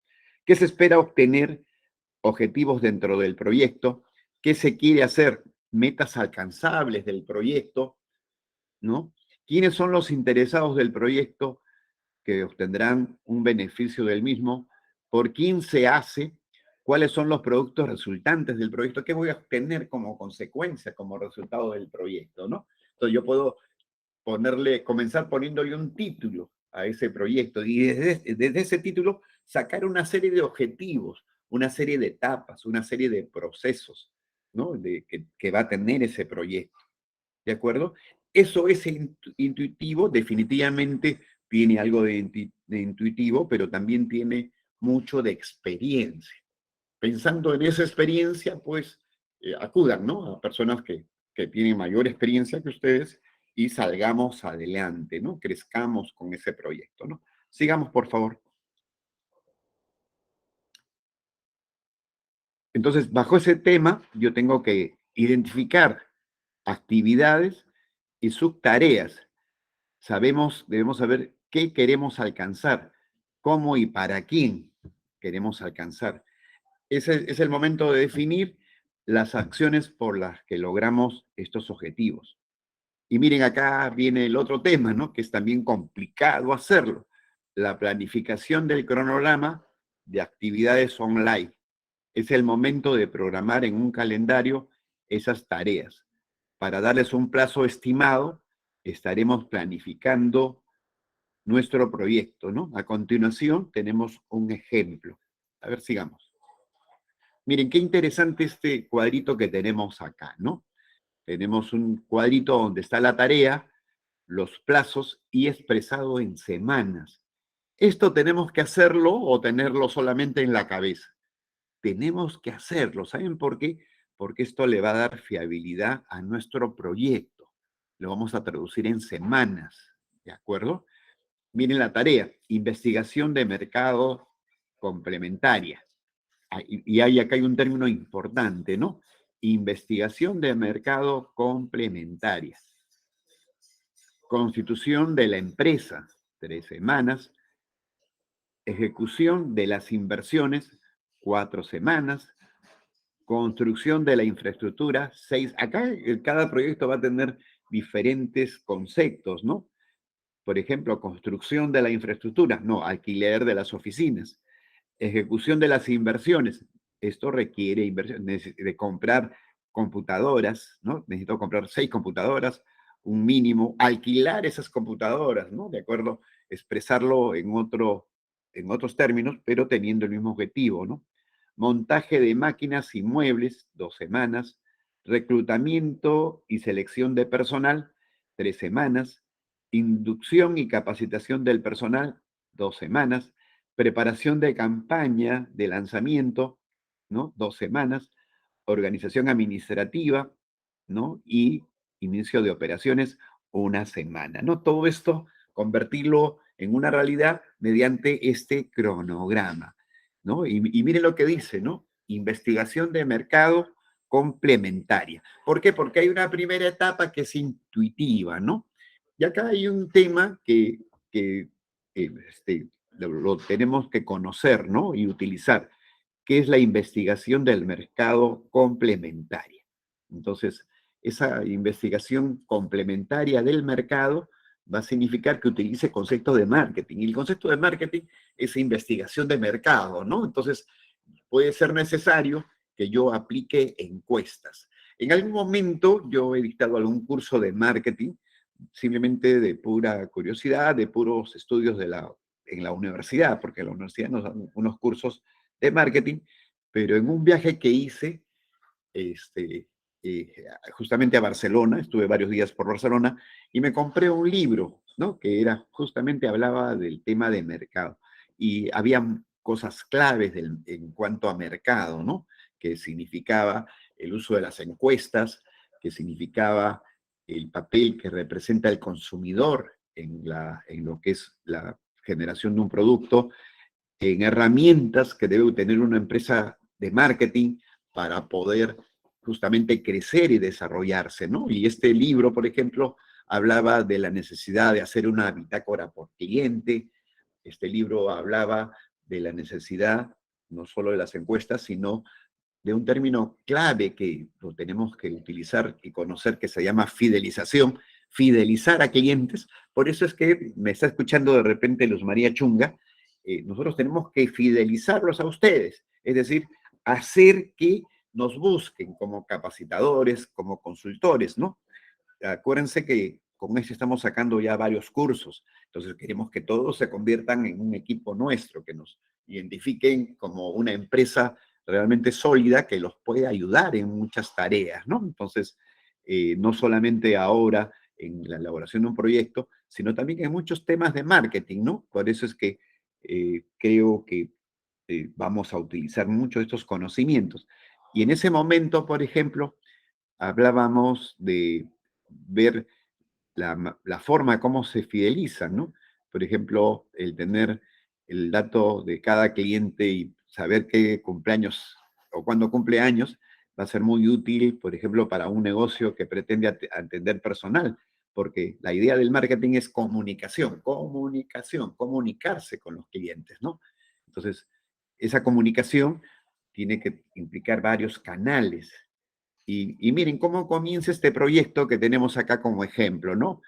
¿Qué se espera obtener? Objetivos dentro del proyecto. ¿Qué se quiere hacer? Metas alcanzables del proyecto, ¿no? ¿Quiénes son los interesados del proyecto que obtendrán un beneficio del mismo? ¿Por quién se hace? ¿Cuáles son los productos resultantes del proyecto? ¿Qué voy a obtener como consecuencia, como resultado del proyecto, ¿no? Entonces yo puedo comenzar poniéndole un título a ese proyecto y desde ese título sacar una serie de objetivos, una serie de etapas, una serie de procesos, ¿no? Que va a tener ese proyecto. ¿De acuerdo? Eso es intuitivo, definitivamente tiene algo de intuitivo, pero también tiene mucho de experiencia. Pensando en esa experiencia, pues acudan, ¿no? A personas que tienen mayor experiencia que ustedes y salgamos adelante, ¿no? Crezcamos con ese proyecto, ¿no? Sigamos, por favor. Entonces, bajo ese tema, yo tengo que identificar actividades y subtareas. Debemos saber qué queremos alcanzar, cómo y para quién queremos alcanzar. Ese es el momento de definir las acciones por las que logramos estos objetivos. Y miren, acá viene el otro tema, ¿no? Que es también complicado hacerlo. La planificación del cronograma de actividades online. Es el momento de programar en un calendario esas tareas. Para darles un plazo estimado, estaremos planificando nuestro proyecto, ¿no? A continuación tenemos un ejemplo. A ver, sigamos. Miren, qué interesante este cuadrito que tenemos acá, ¿no? Tenemos un cuadrito donde está la tarea, los plazos y expresado en semanas. ¿Esto tenemos que hacerlo o tenerlo solamente en la cabeza? Tenemos que hacerlo. ¿Saben por qué? Porque esto le va a dar fiabilidad a nuestro proyecto. Lo vamos a traducir en semanas, ¿de acuerdo? Miren la tarea, investigación de mercado complementaria. Acá hay un término importante, ¿no? Investigación de mercado complementaria. Constitución de la empresa, 3 semanas. Ejecución de las inversiones, 4 semanas. Construcción de la infraestructura, 6. Acá cada proyecto va a tener diferentes conceptos, ¿no? Por ejemplo, construcción de la infraestructura, no, alquiler de las oficinas. Ejecución de las inversiones. Esto requiere inversión, de comprar computadoras, ¿no? Necesito comprar 6 computadoras, un mínimo, alquilar esas computadoras, ¿no? De acuerdo, expresarlo en otros términos, pero teniendo el mismo objetivo, ¿no? Montaje de máquinas y muebles, 2 semanas. Reclutamiento y selección de personal, 3 semanas. Inducción y capacitación del personal, 2 semanas. Preparación de campaña de lanzamiento, ¿no? 2 semanas. Organización administrativa, ¿no? Y inicio de operaciones, 1 semana, ¿no? Todo esto, convertirlo en una realidad mediante este cronograma, ¿no? Y miren lo que dice, ¿no? Investigación de mercado complementaria. ¿Por qué? Porque hay una primera etapa que es intuitiva, ¿no? Y acá hay un tema que lo tenemos que conocer, ¿no? Y utilizar, que es la investigación del mercado complementaria. Entonces, esa investigación complementaria del mercado va a significar que utilice conceptos de marketing. Y el concepto de marketing es investigación de mercado, ¿no? Entonces, puede ser necesario que yo aplique encuestas. En algún momento yo he dictado algún curso de marketing, simplemente de pura curiosidad, de puros estudios en la universidad, porque la universidad nos da unos cursos de marketing, pero en un viaje que hice, este, eh, justamente a Barcelona, estuve varios días por Barcelona, y me compré un libro, ¿no? Que era, justamente hablaba del tema de mercado. Y había cosas claves en cuanto a mercado, ¿no? Que significaba el uso de las encuestas, que significaba el papel que representa el consumidor en lo que es la generación de un producto, en herramientas que debe tener una empresa de marketing para poder justamente crecer y desarrollarse, ¿no? Y este libro, por ejemplo, hablaba de la necesidad de hacer una bitácora por cliente. Este libro hablaba de la necesidad no solo de las encuestas, sino de un término clave que lo tenemos que utilizar y conocer, que se llama fidelización, fidelizar a clientes. Por eso es que me está escuchando de repente Luz María Chunga. Nosotros tenemos que fidelizarlos a ustedes, es decir, hacer que nos busquen como capacitadores, como consultores, ¿no? Acuérdense que con eso estamos sacando ya varios cursos, entonces queremos que todos se conviertan en un equipo nuestro, que nos identifiquen como una empresa realmente sólida que los puede ayudar en muchas tareas, ¿no? Entonces, no solamente ahora en la elaboración de un proyecto, sino también en muchos temas de marketing, ¿no? Por eso es que creo que vamos a utilizar mucho estos conocimientos. Y en ese momento, por ejemplo, hablábamos de ver la forma como se fidelizan, ¿no? Por ejemplo, el tener el dato de cada cliente y saber qué cumpleaños o cuándo cumple años va a ser muy útil, por ejemplo, para un negocio que pretende atender personal, porque la idea del marketing es comunicación, comunicación, comunicarse con los clientes, ¿no? Entonces, esa comunicación tiene que implicar varios canales. Y miren cómo comienza este proyecto que tenemos acá como ejemplo, ¿no?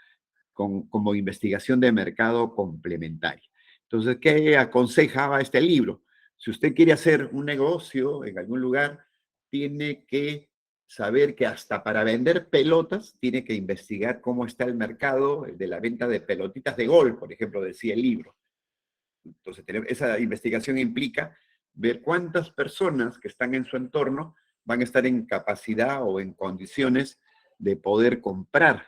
Como investigación de mercado complementaria. Entonces, ¿qué aconsejaba este libro? Si usted quiere hacer un negocio en algún lugar, tiene que saber que hasta para vender pelotas, tiene que investigar cómo está el mercado de la venta de pelotitas de golf, por ejemplo, decía el libro. Entonces, esa investigación implica ver cuántas personas que están en su entorno van a estar en capacidad o en condiciones de poder comprar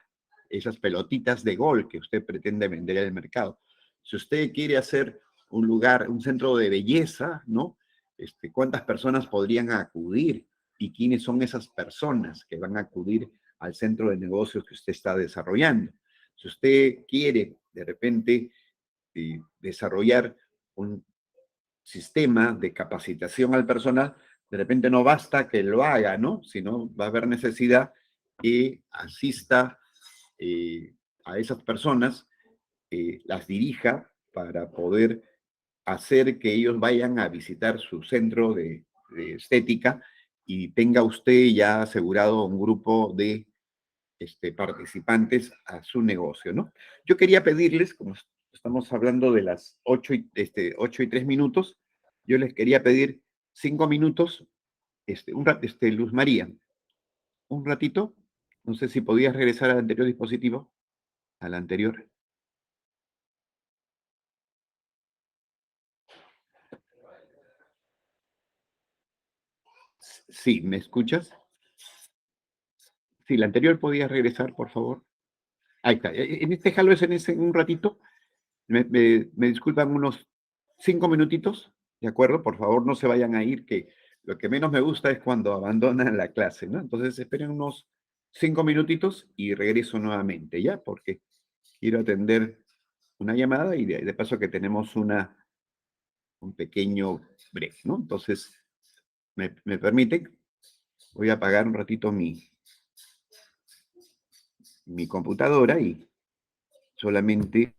esas pelotitas de gol que usted pretende vender al mercado. Si usted quiere hacer un lugar, un centro de belleza, ¿no? ¿Cuántas personas podrían acudir? ¿Y quiénes son esas personas que van a acudir al centro de negocios que usted está desarrollando? Si usted quiere, de repente, desarrollar un sistema de capacitación al personal, de repente no basta que lo haga, ¿no? Sino va a haber necesidad que asista a esas personas, las dirija para poder hacer que ellos vayan a visitar su centro de estética y tenga usted ya asegurado un grupo de participantes a su negocio, ¿no? Yo quería pedirles, como estamos hablando de las 8:03, yo les quería pedir 5 minutos, Luz María, un ratito, no sé si podías regresar al anterior dispositivo, al anterior. Sí, ¿me escuchas? Sí, el anterior podías regresar, por favor. Ahí está. En este jalo es en un ratito. Me disculpan unos 5 minutitos, ¿de acuerdo? Por favor, no se vayan a ir, que lo que menos me gusta es cuando abandonan la clase, ¿no? Entonces, esperen unos 5 minutitos y regreso nuevamente, ¿ya? Porque quiero atender una llamada y de paso que tenemos un pequeño break, ¿no? Entonces, ¿me permiten? Voy a apagar un ratito mi computadora y solamente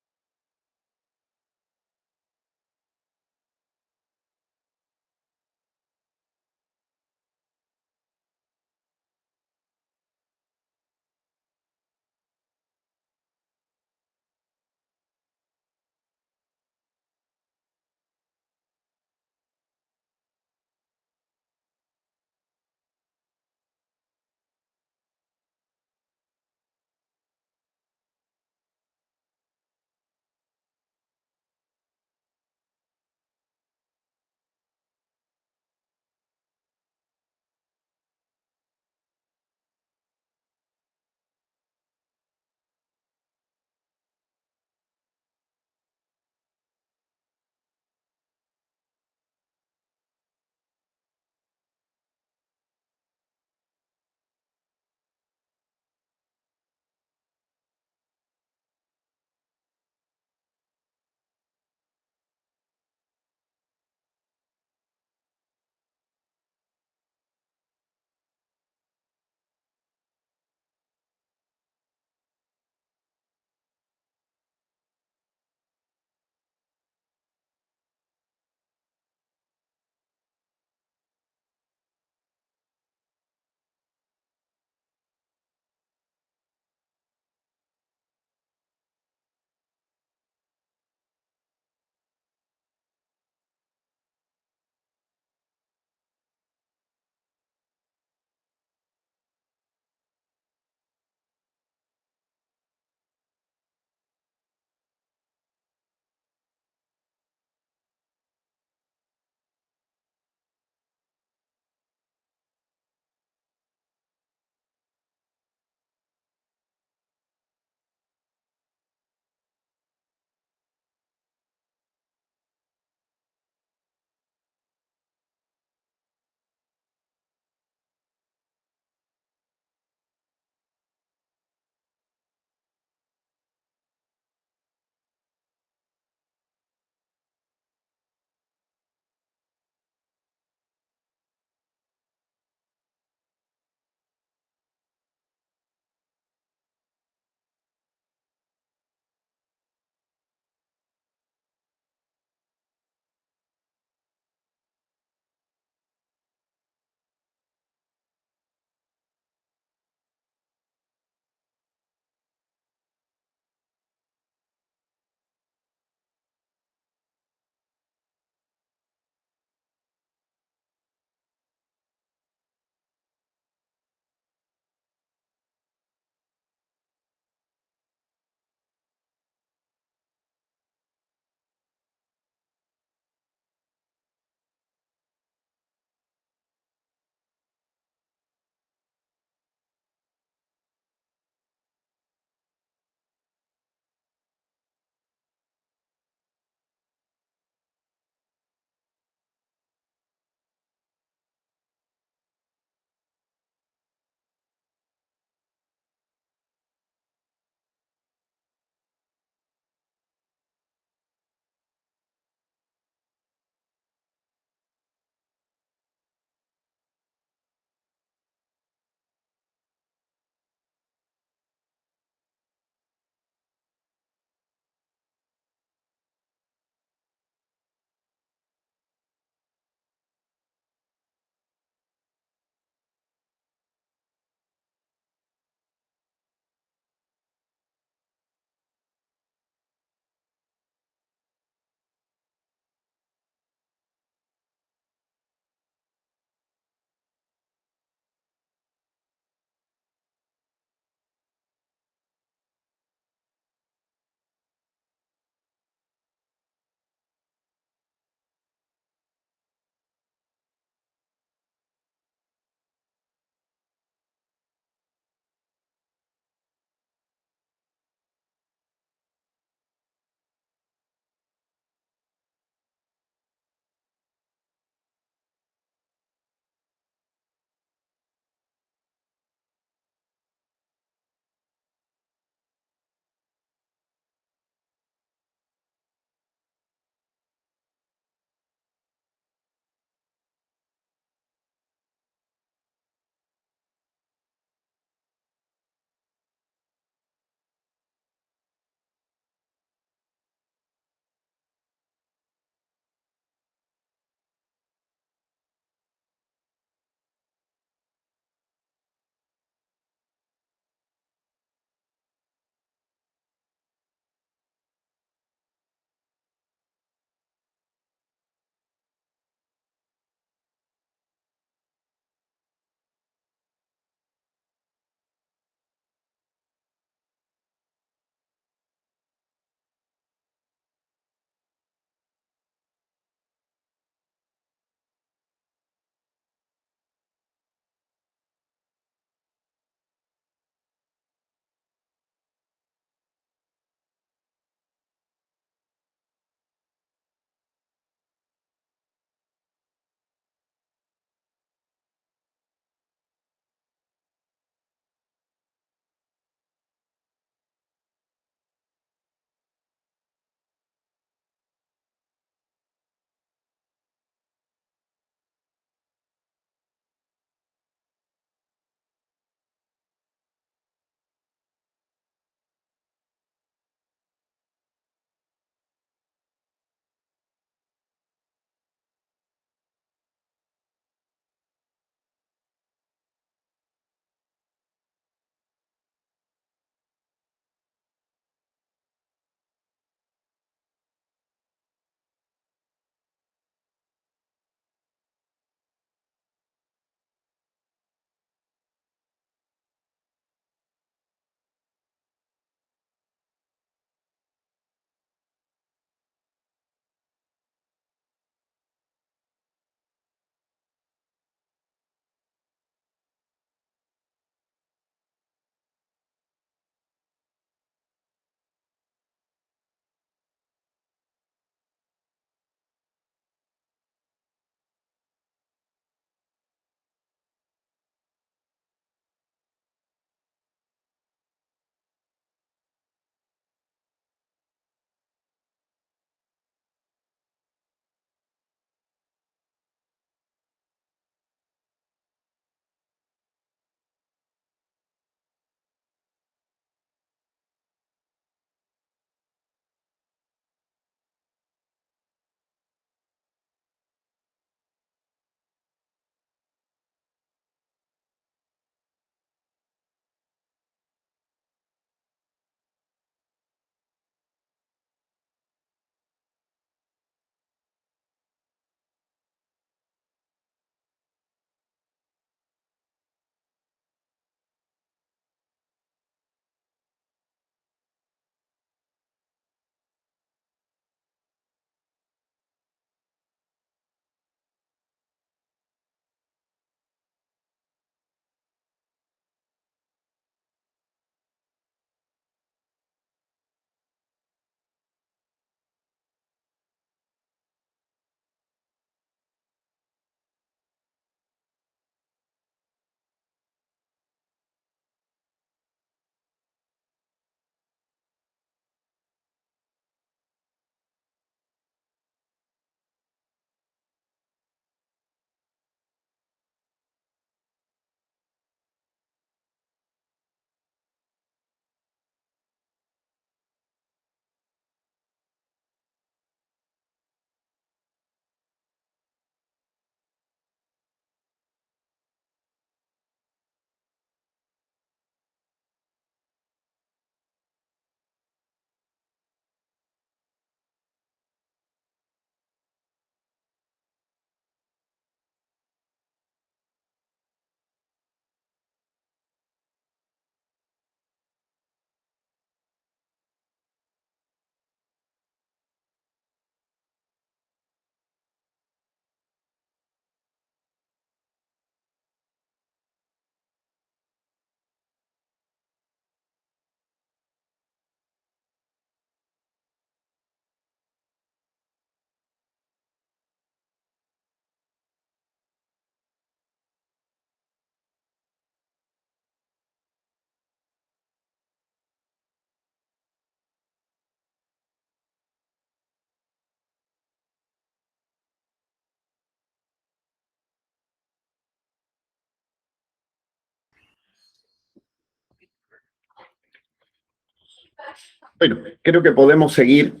Bueno, creo que podemos seguir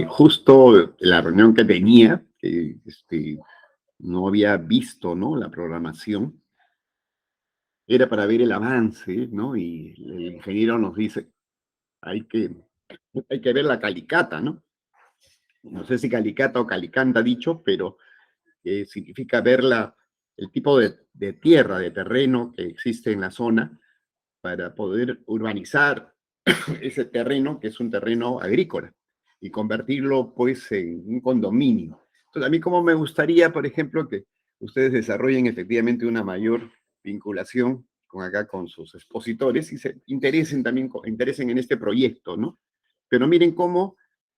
justo la reunión que tenía, que no había visto, ¿no? La programación, era para ver el avance, ¿no? Y el ingeniero nos dice, hay que, hay que ver la calicata, ¿no? No sé si calicata o calicanta ha dicho, pero significa ver el tipo de tierra, de terreno que existe en la zona para poder urbanizar ese terreno, que es un terreno agrícola, y convertirlo pues en un condominio. Entonces, a mí como me gustaría, por ejemplo, que ustedes desarrollen efectivamente una mayor vinculación con acá con sus expositores y se interesen también, interesen en este proyecto, ¿no? Pero miren cómo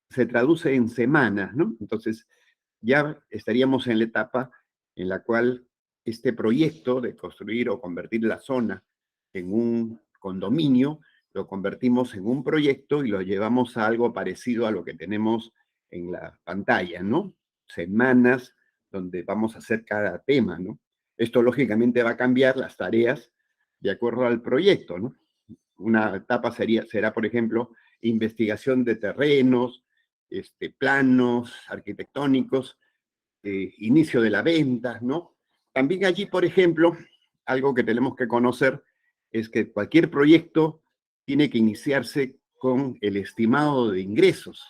se traduce en semanas, ¿no? Entonces, ya estaríamos en la etapa en la cual este proyecto de construir o convertir la zona en un condominio, lo convertimos en un proyecto y lo llevamos a algo parecido a lo que tenemos en la pantalla, ¿no? Semanas donde vamos a hacer cada tema, ¿no? Esto lógicamente va a cambiar las tareas de acuerdo al proyecto, ¿no? Una etapa será, por ejemplo, investigación de terrenos, planos arquitectónicos, inicio de la venta, ¿no? También allí, por ejemplo, algo que tenemos que conocer es que cualquier proyecto tiene que iniciarse con el estimado de ingresos.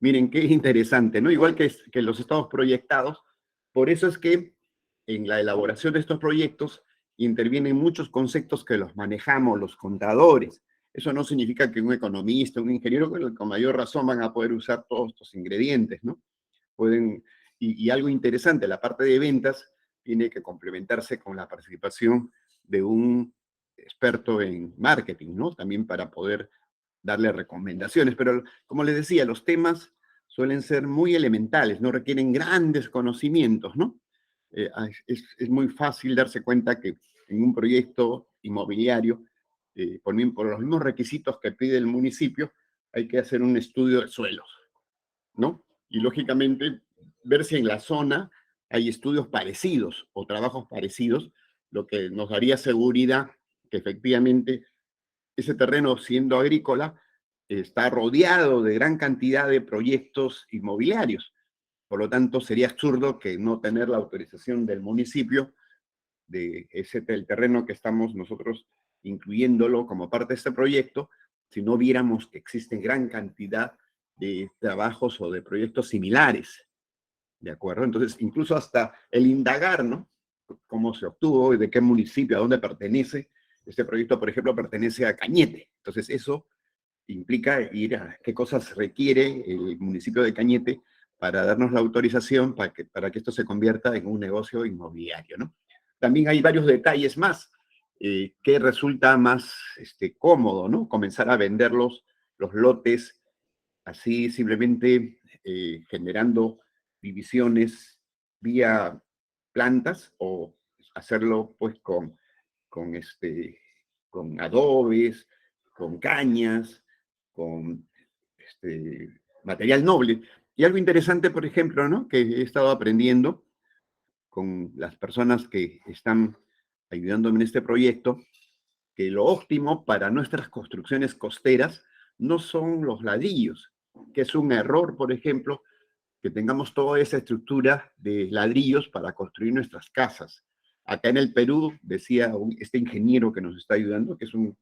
Miren qué interesante, ¿no? Igual que los estados proyectados, por eso es que en la elaboración de estos proyectos intervienen muchos conceptos que los manejamos los contadores. Eso no significa que un economista, un ingeniero, con mayor razón van a poder usar todos estos ingredientes, ¿no? Pueden, y algo interesante, la parte de ventas tiene que complementarse con la participación de un experto en marketing, ¿no? También para poder darle recomendaciones. Pero como les decía, los temas suelen ser muy elementales, no requieren grandes conocimientos, ¿no? Es muy fácil darse cuenta que en un proyecto inmobiliario, por los mismos requisitos que pide el municipio, hay que hacer un estudio de suelos, ¿no? Y lógicamente ver si en la zona hay estudios parecidos o trabajos parecidos, lo que nos daría seguridad que efectivamente ese terreno, siendo agrícola, está rodeado de gran cantidad de proyectos inmobiliarios. Por lo tanto, sería absurdo que no tener la autorización del municipio de el terreno que estamos nosotros incluyéndolo como parte de este proyecto, si no viéramos que existe gran cantidad de trabajos o de proyectos similares, ¿de acuerdo? Entonces, incluso hasta el indagar, ¿no? Cómo se obtuvo, de qué municipio, a dónde pertenece. Este proyecto, por ejemplo, pertenece a Cañete. Entonces, eso implica ir a qué cosas requiere el municipio de Cañete para darnos la autorización para que esto se convierta en un negocio inmobiliario, ¿no? También hay varios detalles más que resulta más cómodo, ¿no? Comenzar a vender los lotes así simplemente generando divisiones vía plantas o hacerlo pues con, con adobes, con cañas, con material noble. Y algo interesante, por ejemplo, ¿no? Que he estado aprendiendo con las personas que están ayudándome en este proyecto, que lo óptimo para nuestras construcciones costeras no son los ladrillos, que es un error, por ejemplo, que tengamos toda esa estructura de ladrillos para construir nuestras casas. Acá en el Perú, decía este ingeniero que nos está ayudando, que es un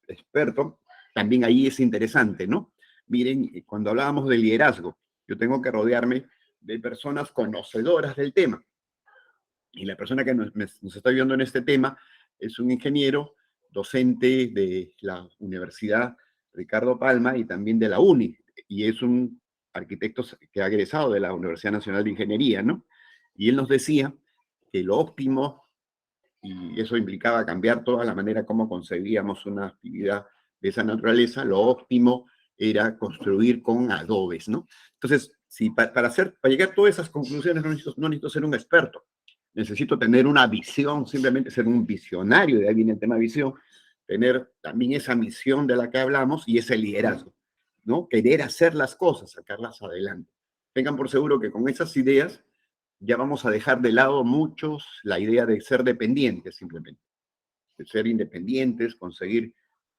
experto, también ahí es interesante, ¿no? Miren, cuando hablábamos de liderazgo, yo tengo que rodearme de personas conocedoras del tema. Y la persona que nos está ayudando en este tema es un ingeniero, docente de la Universidad Ricardo Palma y también de la UNI, y es un arquitecto que ha egresado de la Universidad Nacional de Ingeniería, ¿no? Y él nos decía que lo óptimo, y eso implicaba cambiar toda la manera como concebíamos una actividad de esa naturaleza, lo óptimo era construir con adobes, ¿no? Entonces, si para llegar a todas esas conclusiones no necesito ser un experto, necesito tener una visión, simplemente ser un visionario, de ahí viene el tema visión, tener también esa misión de la que hablamos y ese liderazgo, ¿no? Querer hacer las cosas, sacarlas adelante. Tengan por seguro que con esas ideas ya vamos a dejar de lado muchos la idea de ser dependientes simplemente, de ser independientes, conseguir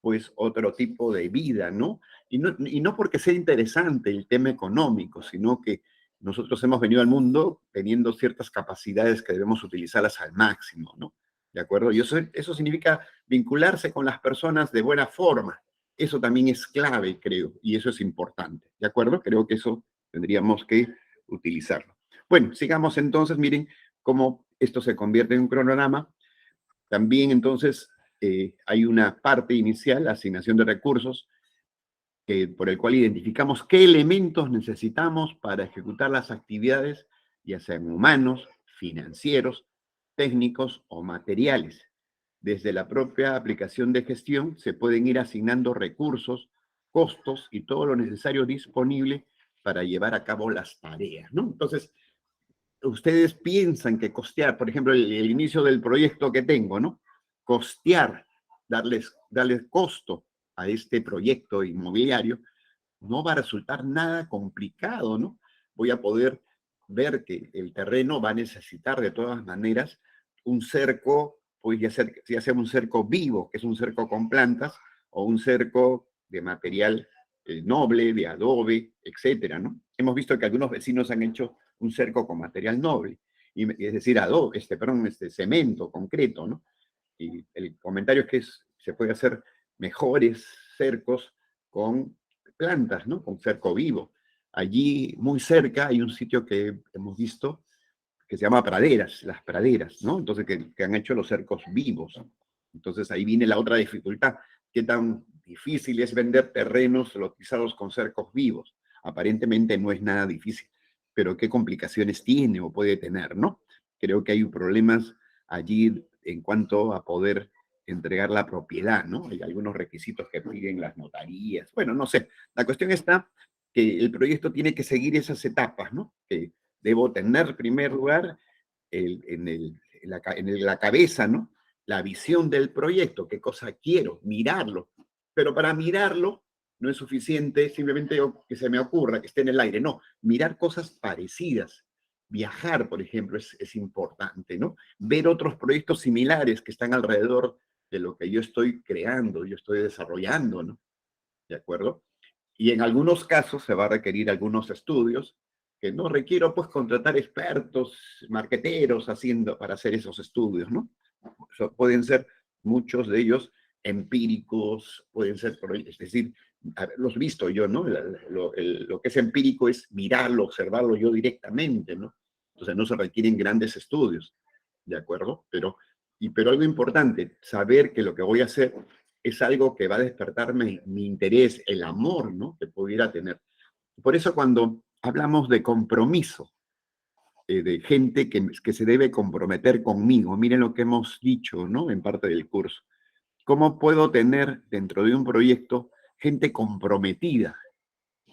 pues otro tipo de vida, ¿no? Y no porque sea interesante el tema económico, sino que nosotros hemos venido al mundo teniendo ciertas capacidades que debemos utilizarlas al máximo, ¿no? ¿De acuerdo? Y eso significa vincularse con las personas de buena forma. Eso también es clave, creo, y eso es importante, ¿de acuerdo? Creo que eso tendríamos que utilizarlo. Bueno, sigamos entonces, miren cómo esto se convierte en un cronograma. También entonces hay una parte inicial, asignación de recursos, por el cual identificamos qué elementos necesitamos para ejecutar las actividades, ya sean humanos, financieros, técnicos o materiales. Desde la propia aplicación de gestión se pueden ir asignando recursos, costos y todo lo necesario disponible para llevar a cabo las tareas, ¿no? Entonces, ustedes piensan que costear, por ejemplo, el inicio del proyecto que tengo, ¿no? Costear, darles costo a este proyecto inmobiliario, no va a resultar nada complicado, ¿no? Voy a poder ver que el terreno va a necesitar de todas maneras un cerco, pues ya sea un cerco vivo, que es un cerco con plantas, o un cerco de material noble, de adobe, etcétera, ¿no? Hemos visto que algunos vecinos han hecho un cerco con material noble, es decir, adobe, cemento, concreto, ¿no? Y el comentario es que se puede hacer mejores cercos con plantas, ¿no? Con cerco vivo. Allí, muy cerca, hay un sitio que hemos visto que se llama praderas, las praderas, ¿no? Entonces, que han hecho los cercos vivos. Entonces, ahí viene la otra dificultad. ¿Qué tan difícil es vender terrenos lotizados con cercos vivos? Aparentemente no es nada difícil, pero ¿qué complicaciones tiene o puede tener, no? Creo que hay problemas allí en cuanto a poder entregar la propiedad, ¿no? Hay algunos requisitos que piden las notarías. Bueno, no sé. La cuestión está que el proyecto tiene que seguir esas etapas, ¿no? Que debo tener, en primer lugar, en la cabeza, ¿no? La visión del proyecto, qué cosa quiero, mirarlo. Pero para mirarlo no es suficiente simplemente que se me ocurra, que esté en el aire, no, mirar cosas parecidas. Viajar, por ejemplo, es importante, ¿no? Ver otros proyectos similares que están alrededor de lo que yo estoy creando, yo estoy desarrollando, ¿no? ¿De acuerdo? Y en algunos casos se va a requerir algunos estudios que no requiero pues contratar expertos, marqueteros para hacer esos estudios, ¿no? Pueden ser muchos de ellos empíricos, pueden ser, es decir, haberlos visto yo, ¿no? Lo que es empírico es mirarlo, observarlo yo directamente, ¿no? Entonces no se requieren grandes estudios, ¿de acuerdo? Pero algo importante, saber que lo que voy a hacer es algo que va a despertar mi interés, el amor, ¿no? Que pudiera tener. Por eso cuando hablamos de compromiso, de gente que se debe comprometer conmigo, miren lo que hemos dicho, ¿no? En parte del curso. ¿Cómo puedo tener dentro de un proyecto gente comprometida?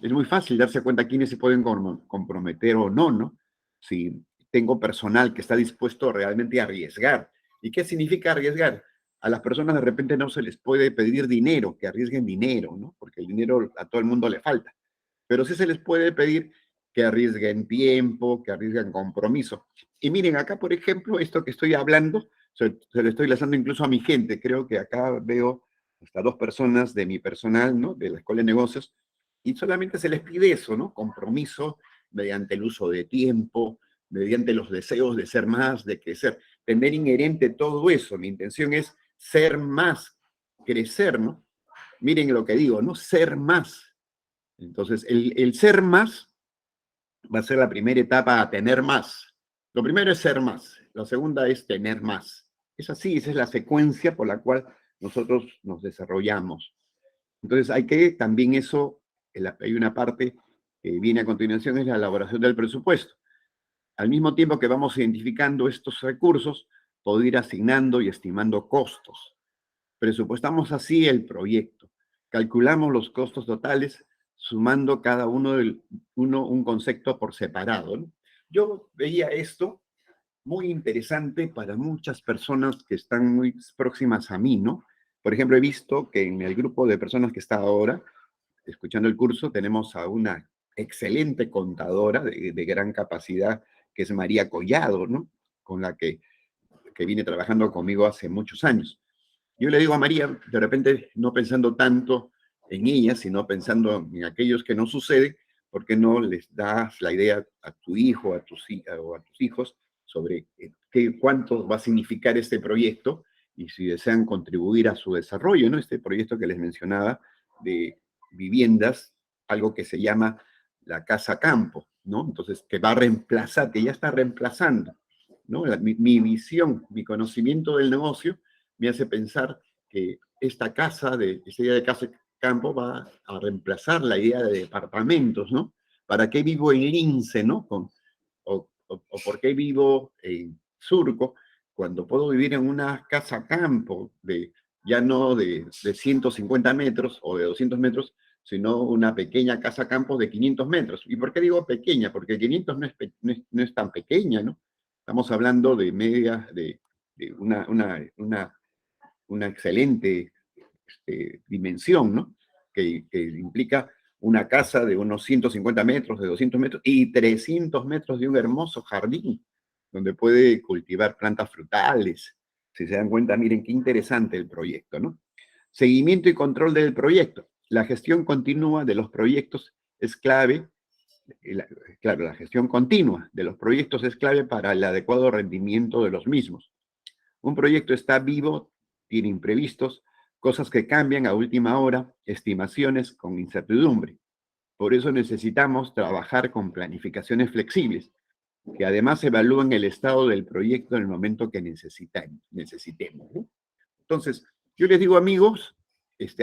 Es muy fácil darse cuenta quiénes se pueden comprometer o no, ¿no? Si tengo personal que está dispuesto realmente a arriesgar. ¿Y qué significa arriesgar? A las personas de repente no se les puede pedir dinero, que arriesguen dinero, ¿no? Porque el dinero a todo el mundo le falta. Pero sí se les puede pedir que arriesguen tiempo, que arriesguen compromiso. Y miren, acá, por ejemplo, esto que estoy hablando, se lo estoy lanzando incluso a mi gente. Creo que acá veo hasta dos personas de mi personal, ¿no? De la Escuela de Negocios, y solamente se les pide eso, ¿no? Compromiso mediante el uso de tiempo, mediante los deseos de ser más, de crecer, tener inherente todo eso. Mi intención es ser más, crecer, ¿no? Miren lo que digo, ¿no? Ser más. Entonces, el ser más va a ser la primera etapa a tener más. Lo primero es ser más, la segunda es tener más. Es así, esa es la secuencia por la cual nosotros nos desarrollamos. Entonces, hay que también eso, hay una parte que viene a continuación, es la elaboración del presupuesto. Al mismo tiempo que vamos identificando estos recursos, poder ir asignando y estimando costos. Presupuestamos así el proyecto. Calculamos los costos totales sumando cada un concepto por separado, ¿no? Yo veía esto muy interesante para muchas personas que están muy próximas a mí, ¿no? Por ejemplo, he visto que en el grupo de personas que está ahora escuchando el curso tenemos a una excelente contadora de gran capacidad, que es María Collado, ¿no? Con la que viene trabajando conmigo hace muchos años. Yo le digo a María, de repente no pensando tanto en ella, sino pensando en aquellos que no sucede, ¿por qué no les das la idea a tu hijo, o a tus hijos sobre cuánto va a significar este proyecto y si desean contribuir a su desarrollo, ¿no? Este proyecto que les mencionaba de viviendas, algo que se llama la casa campo, ¿no? Entonces, que va a reemplazar, que ya está reemplazando, ¿no? Mi visión, mi conocimiento del negocio me hace pensar que esta idea de casa campo va a reemplazar la idea de departamentos, ¿no? ¿Para qué vivo en Lince, ¿no? O por qué vivo en Surco cuando puedo vivir en una casa campo ya no de 150 metros o de 200 metros, sino una pequeña casa campo de 500 metros. ¿Y por qué digo pequeña? Porque 500 no es tan pequeña, ¿no? Estamos hablando de una excelente dimensión, ¿no? Que implica una casa de unos 150 metros, de 200 metros y 300 metros de un hermoso jardín, donde puede cultivar plantas frutales. Si se dan cuenta, miren qué interesante el proyecto, ¿no? Seguimiento y control del proyecto. La gestión continua de los proyectos es clave. Claro, la gestión continua de los proyectos es clave para el adecuado rendimiento de los mismos. Un proyecto está vivo, tiene imprevistos, cosas que cambian a última hora, estimaciones con incertidumbre. Por eso necesitamos trabajar con planificaciones flexibles, que además evalúen el estado del proyecto en el momento que necesitemos, ¿no? Entonces, yo les digo, amigos,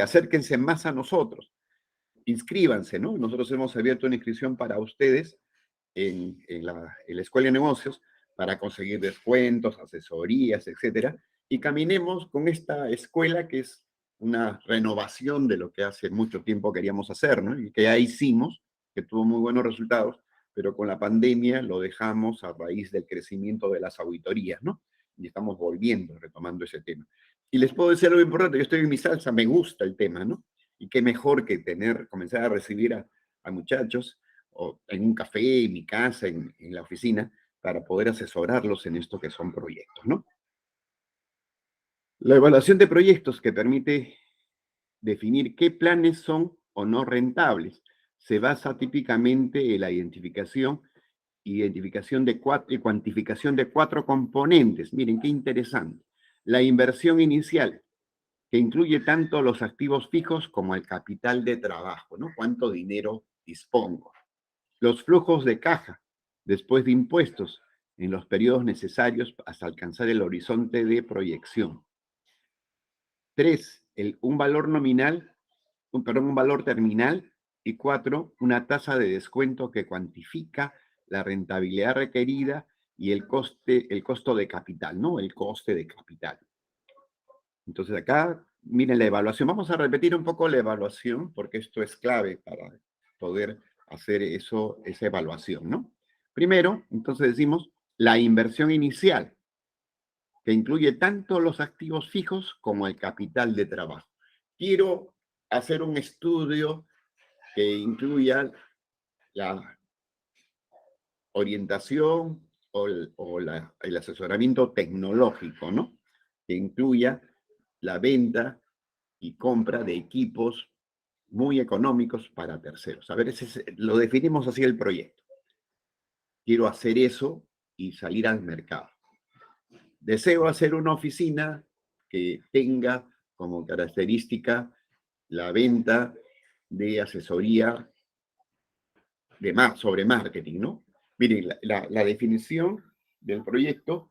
acérquense más a nosotros, inscríbanse, ¿no? Nosotros hemos abierto una inscripción para ustedes en la Escuela de Negocios para conseguir descuentos, asesorías, etcétera, y caminemos con esta escuela que es una renovación de lo que hace mucho tiempo queríamos hacer, ¿no? Y que ya hicimos, que tuvo muy buenos resultados, pero con la pandemia lo dejamos a raíz del crecimiento de las auditorías, ¿no? Y estamos volviendo, retomando ese tema. Y les puedo decir algo importante, yo estoy en mi salsa, me gusta el tema, ¿no? Y qué mejor que comenzar a recibir a muchachos o en un café, en mi casa, en la oficina, para poder asesorarlos en esto que son proyectos, ¿no? La evaluación de proyectos que permite definir qué planes son o no rentables se basa típicamente en la identificación y cuantificación de 4 componentes. Miren, qué interesante. La inversión inicial, que incluye tanto los activos fijos como el capital de trabajo, ¿no? ¿Cuánto dinero dispongo? Los flujos de caja después de impuestos en los periodos necesarios hasta alcanzar el horizonte de proyección. 3, un valor nominal, un valor terminal. Y 4, una tasa de descuento que cuantifica la rentabilidad requerida y el costo de capital, ¿no? El coste de capital. Entonces acá, miren la evaluación. Vamos a repetir un poco la evaluación porque esto es clave para poder hacer esa evaluación, ¿no? Primero, entonces decimos la inversión inicial, que incluye tanto los activos fijos como el capital de trabajo. Quiero hacer un estudio que incluya la orientación el asesoramiento tecnológico, ¿no? Que incluya la venta y compra de equipos muy económicos para terceros. A ver, lo definimos así el proyecto. Quiero hacer eso y salir al mercado. Deseo hacer una oficina que tenga como característica la venta de asesoría sobre marketing, ¿no? Miren, la definición del proyecto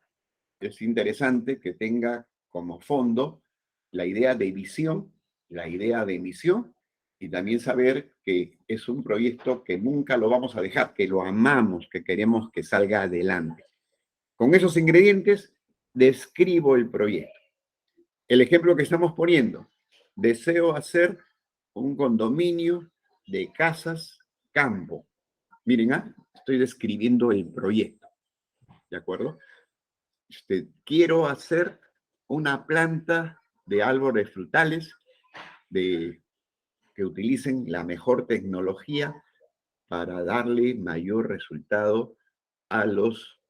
es interesante que tenga como fondo la idea de visión, la idea de misión y también saber que es un proyecto que nunca lo vamos a dejar, que lo amamos, que queremos que salga adelante. Con esos ingredientes describo el proyecto. El ejemplo que estamos poniendo, deseo hacer un condominio de casas campo. Miren, estoy describiendo el proyecto, ¿de acuerdo? Quiero hacer una planta de árboles frutales que utilicen la mejor tecnología para darle mayor resultado a los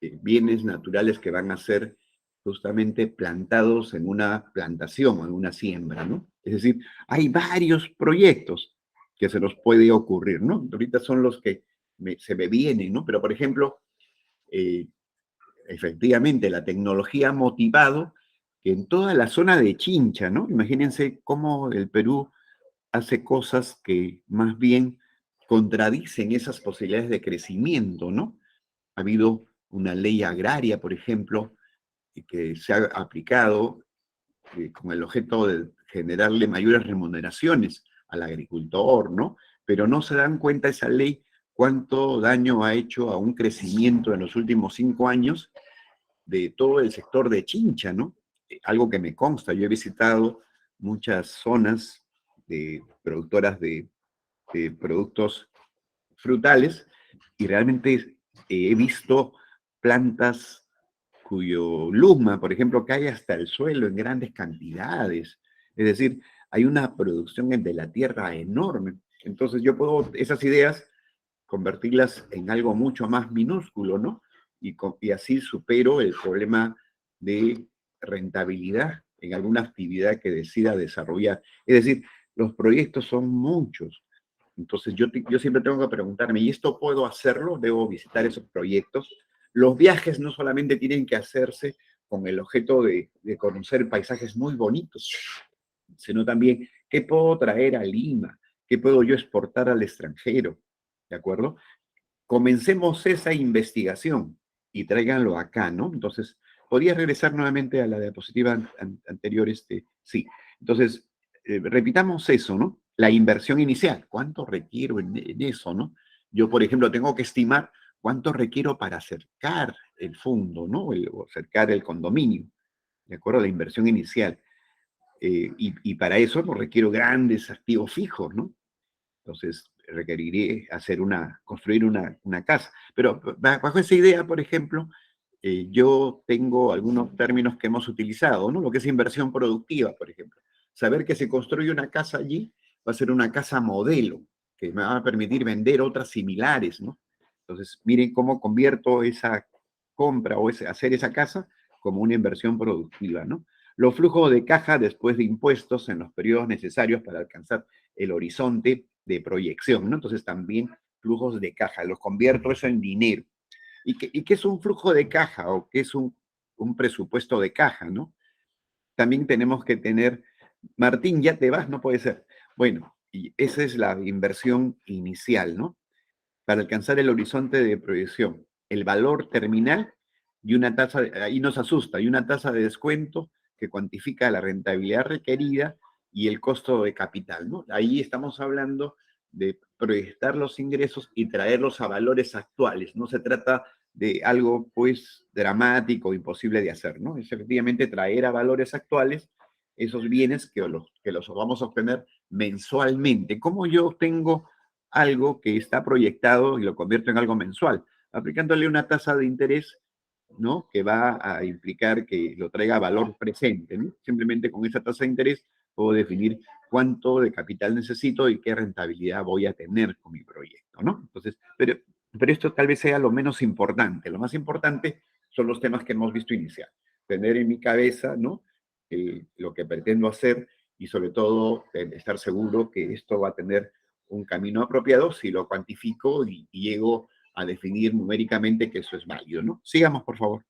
bienes naturales que van a ser justamente plantados en una plantación, en una siembra, ¿no? Es decir, hay varios proyectos que se nos puede ocurrir, ¿no? Ahorita son los que se me vienen, ¿no? Pero, por ejemplo, eh, efectivamente, la tecnología ha motivado que en toda la zona de Chincha, ¿no? Imagínense cómo el Perú hace cosas que más bien contradicen esas posibilidades de crecimiento, ¿no? Ha habido una ley agraria, por ejemplo, que se ha aplicado con el objeto de generarle mayores remuneraciones al agricultor, ¿no? Pero no se dan cuenta esa ley cuánto daño ha hecho a un crecimiento en los últimos 5 años de todo el sector de Chincha, ¿no? Algo que me consta, yo he visitado muchas zonas de productoras de productos frutales y realmente he visto plantas cuyo luma, por ejemplo, cae hasta el suelo en grandes cantidades. Es decir, hay una producción de la tierra enorme. Entonces yo puedo esas ideas convertirlas en algo mucho más minúsculo, ¿no? Y así supero el problema de rentabilidad en alguna actividad que decida desarrollar. Es decir, los proyectos son muchos. Entonces yo siempre tengo que preguntarme, ¿y esto puedo hacerlo? ¿Debo visitar esos proyectos? Los viajes no solamente tienen que hacerse con el objeto de conocer paisajes muy bonitos, sino también qué puedo traer a Lima, qué puedo yo exportar al extranjero, ¿de acuerdo? Comencemos esa investigación y tráiganlo acá, ¿no? Entonces, ¿podría regresar nuevamente a la diapositiva anterior? Sí. Entonces, repitamos eso, ¿no? La inversión inicial. ¿Cuánto requiero en eso, no? Yo, por ejemplo, tengo que estimar cuánto requiero para acercar el fondo, ¿no? O acercar el condominio, ¿de acuerdo? La inversión inicial. Y para eso pues, requiero grandes activos fijos, ¿no? Entonces requeriré construir una casa. Pero bajo esa idea, por ejemplo, yo tengo algunos términos que hemos utilizado, ¿no? Lo que es inversión productiva, por ejemplo. Saber que se construye una casa allí va a ser una casa modelo, que me va a permitir vender otras similares, ¿no? Entonces, miren cómo convierto esa compra o hacer esa casa como una inversión productiva, ¿no? Los flujos de caja después de impuestos en los periodos necesarios para alcanzar el horizonte de proyección, ¿no? Entonces también flujos de caja, los convierto eso en dinero. ¿Y qué es un flujo de caja o qué es un presupuesto de caja, ¿no? También tenemos que tener, Martín, ya te vas, no puede ser. Bueno, y esa es la inversión inicial, ¿no? Para alcanzar el horizonte de proyección, el valor terminal y una tasa, ahí nos asusta, y una tasa de descuento que cuantifica la rentabilidad requerida y el costo de capital, ¿no? Ahí estamos hablando de proyectar los ingresos y traerlos a valores actuales. No se trata de algo, pues, dramático, imposible de hacer, ¿no? Es efectivamente traer a valores actuales esos bienes que los vamos a obtener mensualmente. ¿Cómo yo tengo algo que está proyectado y lo convierto en algo mensual, aplicándole una tasa de interés, ¿no? Que va a implicar que lo traiga a valor presente, ¿no? Simplemente con esa tasa de interés puedo definir cuánto de capital necesito y qué rentabilidad voy a tener con mi proyecto, ¿no? Entonces, pero esto tal vez sea lo menos importante. Lo más importante son los temas que hemos visto inicial. Tener en mi cabeza, ¿no? Lo que pretendo hacer y sobre todo estar seguro que esto va a tener un camino apropiado si lo cuantifico y llego a definir numéricamente que eso es válido, ¿no? Sigamos, por favor.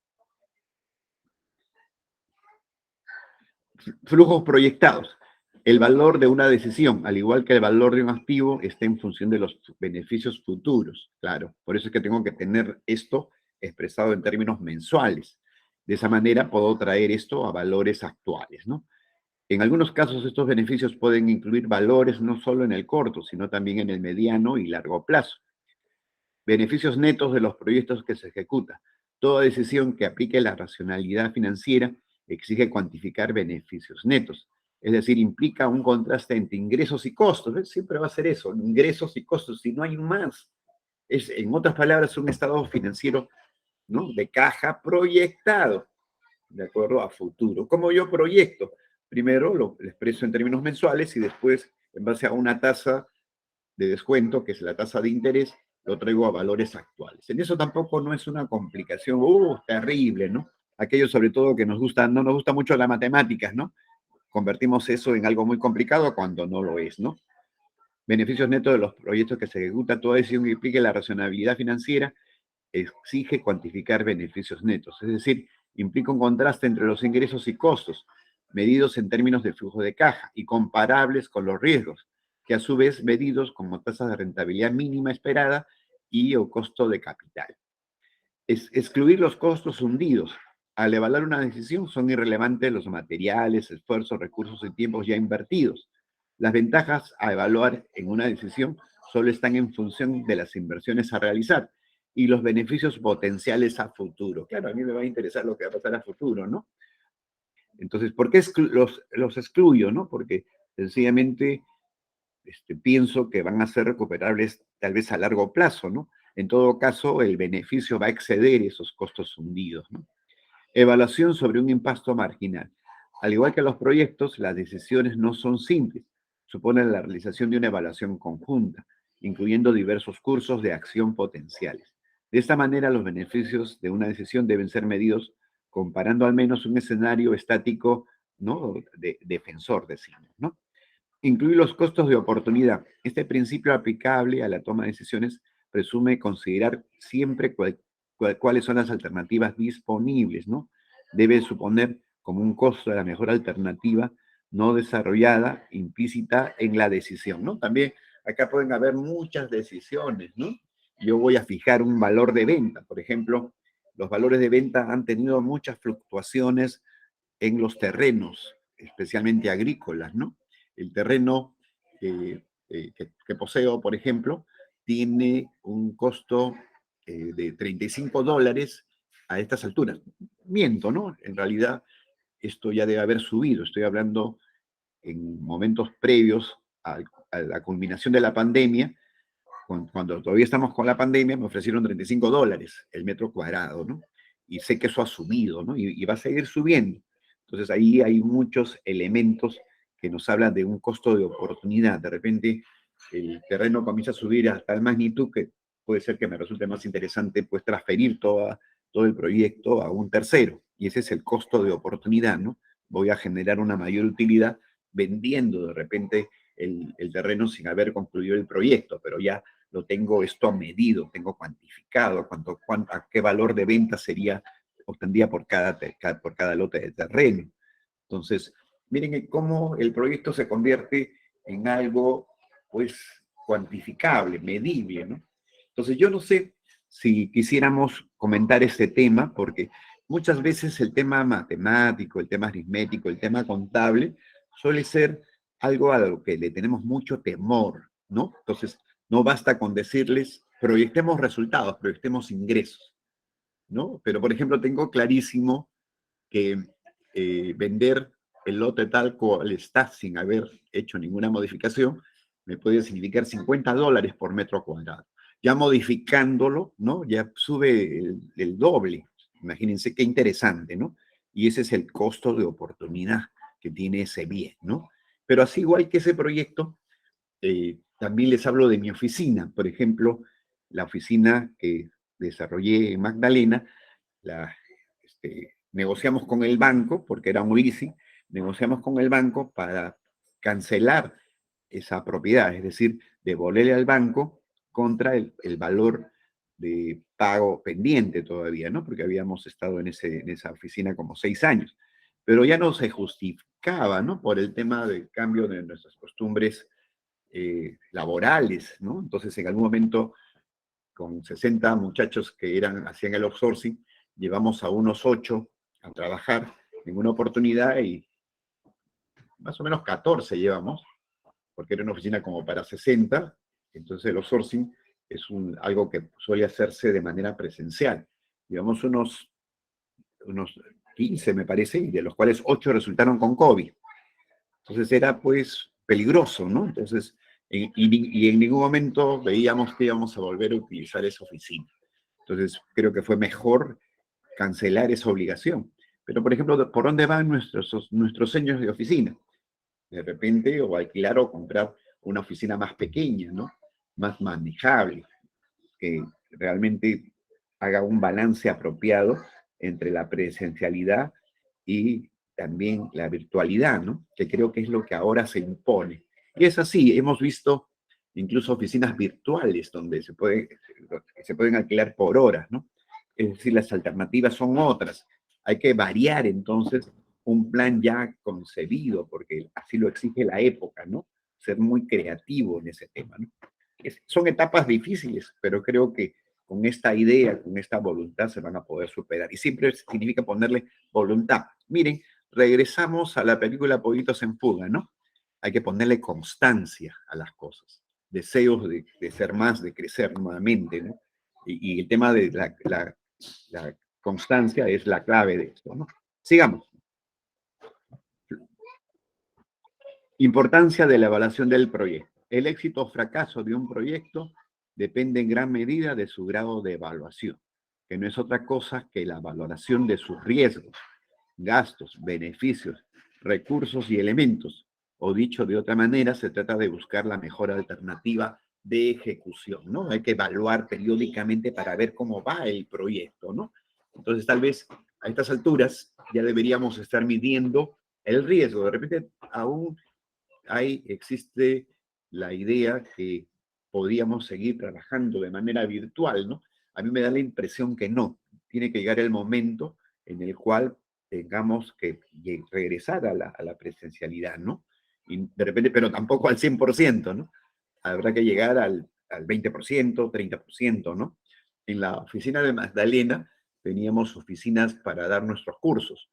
Flujos proyectados. El valor de una decisión, al igual que el valor de un activo, está en función de los beneficios futuros, claro. Por eso es que tengo que tener esto expresado en términos mensuales. De esa manera puedo traer esto a valores actuales, ¿no? En algunos casos, estos beneficios pueden incluir valores no solo en el corto, sino también en el mediano y largo plazo. Beneficios netos de los proyectos que se ejecutan. Toda decisión que aplique la racionalidad financiera exige cuantificar beneficios netos. Es decir, implica un contraste entre ingresos y costos. ¿Ves? Siempre va a ser eso, ingresos y costos, si no hay más. Es, en otras palabras, un estado financiero, ¿no? De caja proyectado, de acuerdo a futuro. ¿Cómo yo proyecto? Primero lo expreso en términos mensuales y después, en base a una tasa de descuento, que es la tasa de interés, lo traigo a valores actuales. En eso tampoco no es una complicación, terrible, ¿no? aquellos sobre todo que no nos gusta mucho las matemáticas, ¿no? Convertimos eso en algo muy complicado cuando no lo es, ¿no? Beneficios netos de los proyectos que se ejecuta, toda decisión que implique la racionalidad financiera exige cuantificar beneficios netos, es decir, implica un contraste entre los ingresos y costos, medidos en términos de flujo de caja y comparables con los riesgos, que a su vez medidos como tasas de rentabilidad mínima esperada y o costo de capital. Excluir los costos hundidos. Al evaluar una decisión son irrelevantes los materiales, esfuerzos, recursos y tiempos ya invertidos. Las ventajas a evaluar en una decisión solo están en función de las inversiones a realizar y los beneficios potenciales a futuro. Claro, a mí me va a interesar lo que va a pasar a futuro, ¿no? Entonces, ¿por qué los excluyo, no? Porque sencillamente pienso que van a ser recuperables tal vez a largo plazo, ¿no? En todo caso, el beneficio va a exceder esos costos hundidos, ¿no? Evaluación sobre un impacto marginal. Al igual que los proyectos, las decisiones no son simples. Suponen la realización de una evaluación conjunta, incluyendo diversos cursos de acción potenciales. De esta manera, los beneficios de una decisión deben ser medidos comparando al menos un escenario estático, ¿no? Defensor, decimos, ¿no? Incluir los costos de oportunidad. Este principio aplicable a la toma de decisiones presume considerar siempre cuáles son las alternativas disponibles, ¿no? Debe suponer como un costo de la mejor alternativa no desarrollada, implícita en la decisión, ¿no? También acá pueden haber muchas decisiones, ¿no? Yo voy a fijar un valor de venta, por ejemplo, los valores de venta han tenido muchas fluctuaciones en los terrenos, especialmente agrícolas, ¿no? El terreno que poseo, por ejemplo, tiene un costo de $35 a estas alturas. Miento, ¿no? En realidad, esto ya debe haber subido. Estoy hablando en momentos previos a la culminación de la pandemia. Cuando todavía estamos con la pandemia, me ofrecieron $35 el metro cuadrado, ¿no? Y sé que eso ha subido, ¿no? Y va a seguir subiendo. Entonces ahí hay muchos elementos que nos hablan de un costo de oportunidad. De repente el terreno comienza a subir a tal magnitud que puede ser que me resulte más interesante pues transferir todo el proyecto a un tercero. Y ese es el costo de oportunidad, ¿no? Voy a generar una mayor utilidad vendiendo de repente el terreno sin haber concluido el proyecto, pero ya lo tengo esto medido, tengo cuantificado, a qué valor de venta obtendría por cada lote de terreno. Entonces, miren cómo el proyecto se convierte en algo, pues, cuantificable, medible, ¿no? Entonces, yo no sé si quisiéramos comentar este tema, porque muchas veces el tema matemático, el tema aritmético, el tema contable, suele ser algo a lo que le tenemos mucho temor, ¿no? Entonces, no basta con decirles, proyectemos resultados, proyectemos ingresos, ¿no? Pero, por ejemplo, tengo clarísimo que vender el lote tal cual está sin haber hecho ninguna modificación, me puede significar $50 por metro cuadrado. Ya modificándolo, ¿no? Ya sube el doble. Imagínense qué interesante, ¿no? Y ese es el costo de oportunidad que tiene ese bien, ¿no? Pero así igual que ese proyecto, también les hablo de mi oficina. Por ejemplo, la oficina que desarrollé en Magdalena, negociamos con el banco, porque era muy easy, negociamos con el banco para cancelar esa propiedad, es decir, devolverle al banco contra el valor de pago pendiente todavía, ¿no? Porque habíamos estado en esa oficina como 6 años. Pero ya no se justificaba, ¿no? Por el tema del cambio de nuestras costumbres laborales, ¿no? Entonces, en algún momento, con 60 muchachos que hacían el outsourcing, llevamos a unos 8 a trabajar en una oportunidad y más o menos 14 llevamos, porque era una oficina como para 60, entonces el outsourcing es algo que suele hacerse de manera presencial. Llevamos unos 15, me parece, y de los cuales 8 resultaron con COVID. Entonces era pues peligroso, ¿no? Entonces, y en ningún momento veíamos que íbamos a volver a utilizar esa oficina. Entonces creo que fue mejor cancelar esa obligación. Pero, por ejemplo, ¿por dónde van nuestros años de oficina? De repente, o alquilar o comprar una oficina más pequeña, ¿no? Más manejable, que realmente haga un balance apropiado entre la presencialidad y también la virtualidad, ¿no? Que creo que es lo que ahora se impone. Y es así, hemos visto incluso oficinas virtuales donde se pueden alquilar por horas, ¿no? Es decir, las alternativas son otras. Hay que variar entonces un plan ya concebido, porque así lo exige la época, ¿no? Ser muy creativo en ese tema, ¿no? Son etapas difíciles, pero creo que con esta idea, con esta voluntad se van a poder superar. Y siempre significa ponerle voluntad. Miren, regresamos a la película Pollitos en Fuga, ¿no? Hay que ponerle constancia a las cosas, deseos de ser más, de crecer nuevamente, ¿no? Y el tema de la constancia es la clave de esto, ¿no? Sigamos. Importancia de la evaluación del proyecto. El éxito o fracaso de un proyecto depende en gran medida de su grado de evaluación, que no es otra cosa que la valoración de sus riesgos, gastos, beneficios, recursos y elementos. O dicho de otra manera, se trata de buscar la mejor alternativa de ejecución, ¿no? Hay que evaluar periódicamente para ver cómo va el proyecto, ¿no? Entonces, tal vez a estas alturas ya deberíamos estar midiendo el riesgo. De repente, aún existe la idea que podíamos seguir trabajando de manera virtual, ¿no? A mí me da la impresión que no. Tiene que llegar el momento en el cual tengamos que regresar a la presencialidad, ¿no? Y de repente, pero tampoco al 100%, ¿no? Habrá que llegar al 20%, 30%, ¿no? En la oficina de Magdalena teníamos oficinas para dar nuestros cursos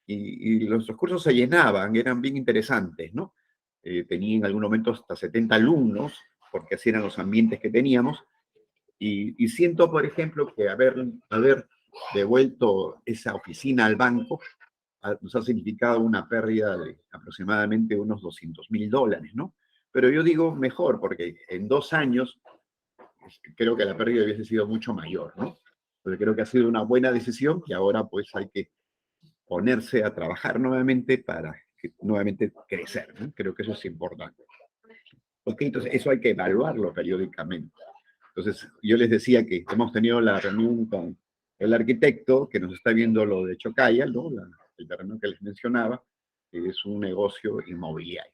y nuestros cursos se llenaban, eran bien interesantes, ¿no? Tenía en algún momento hasta 70 alumnos, porque así eran los ambientes que teníamos, y siento, por ejemplo, que haber devuelto esa oficina al banco nos ha significado una pérdida de aproximadamente unos $200,000, ¿no? Pero yo digo mejor, porque en 2 años creo que la pérdida hubiese sido mucho mayor, ¿no? Porque creo que ha sido una buena decisión y ahora pues hay que ponerse a trabajar nuevamente para nuevamente crecer, ¿no? Creo que eso es importante. Ok, entonces eso hay que evaluarlo periódicamente. Entonces, yo les decía que hemos tenido la reunión con el arquitecto que nos está viendo lo de Chocaya, ¿no? El terreno que les mencionaba, que es un negocio inmobiliario.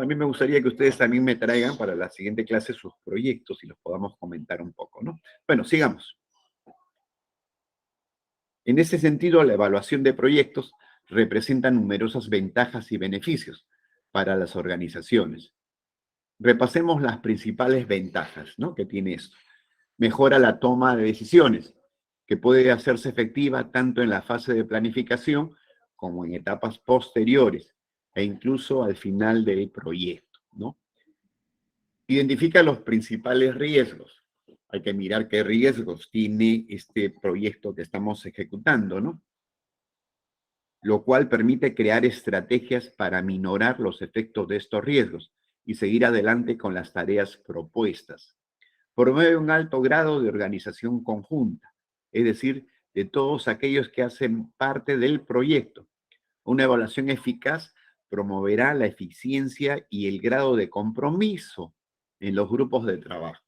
A mí me gustaría que ustedes también me traigan para la siguiente clase sus proyectos y los podamos comentar un poco, ¿no? Bueno, sigamos. En ese sentido, la evaluación de proyectos representa numerosas ventajas y beneficios para las organizaciones. Repasemos las principales ventajas, ¿no?, que tiene esto. Mejora la toma de decisiones, que puede hacerse efectiva tanto en la fase de planificación como en etapas posteriores e incluso al final del proyecto, ¿no? Identifica los principales riesgos. Hay que mirar qué riesgos tiene este proyecto que estamos ejecutando, ¿no? Lo cual permite crear estrategias para minorar los efectos de estos riesgos y seguir adelante con las tareas propuestas. Promueve un alto grado de organización conjunta, es decir, de todos aquellos que hacen parte del proyecto. Una evaluación eficaz promoverá la eficiencia y el grado de compromiso en los grupos de trabajo.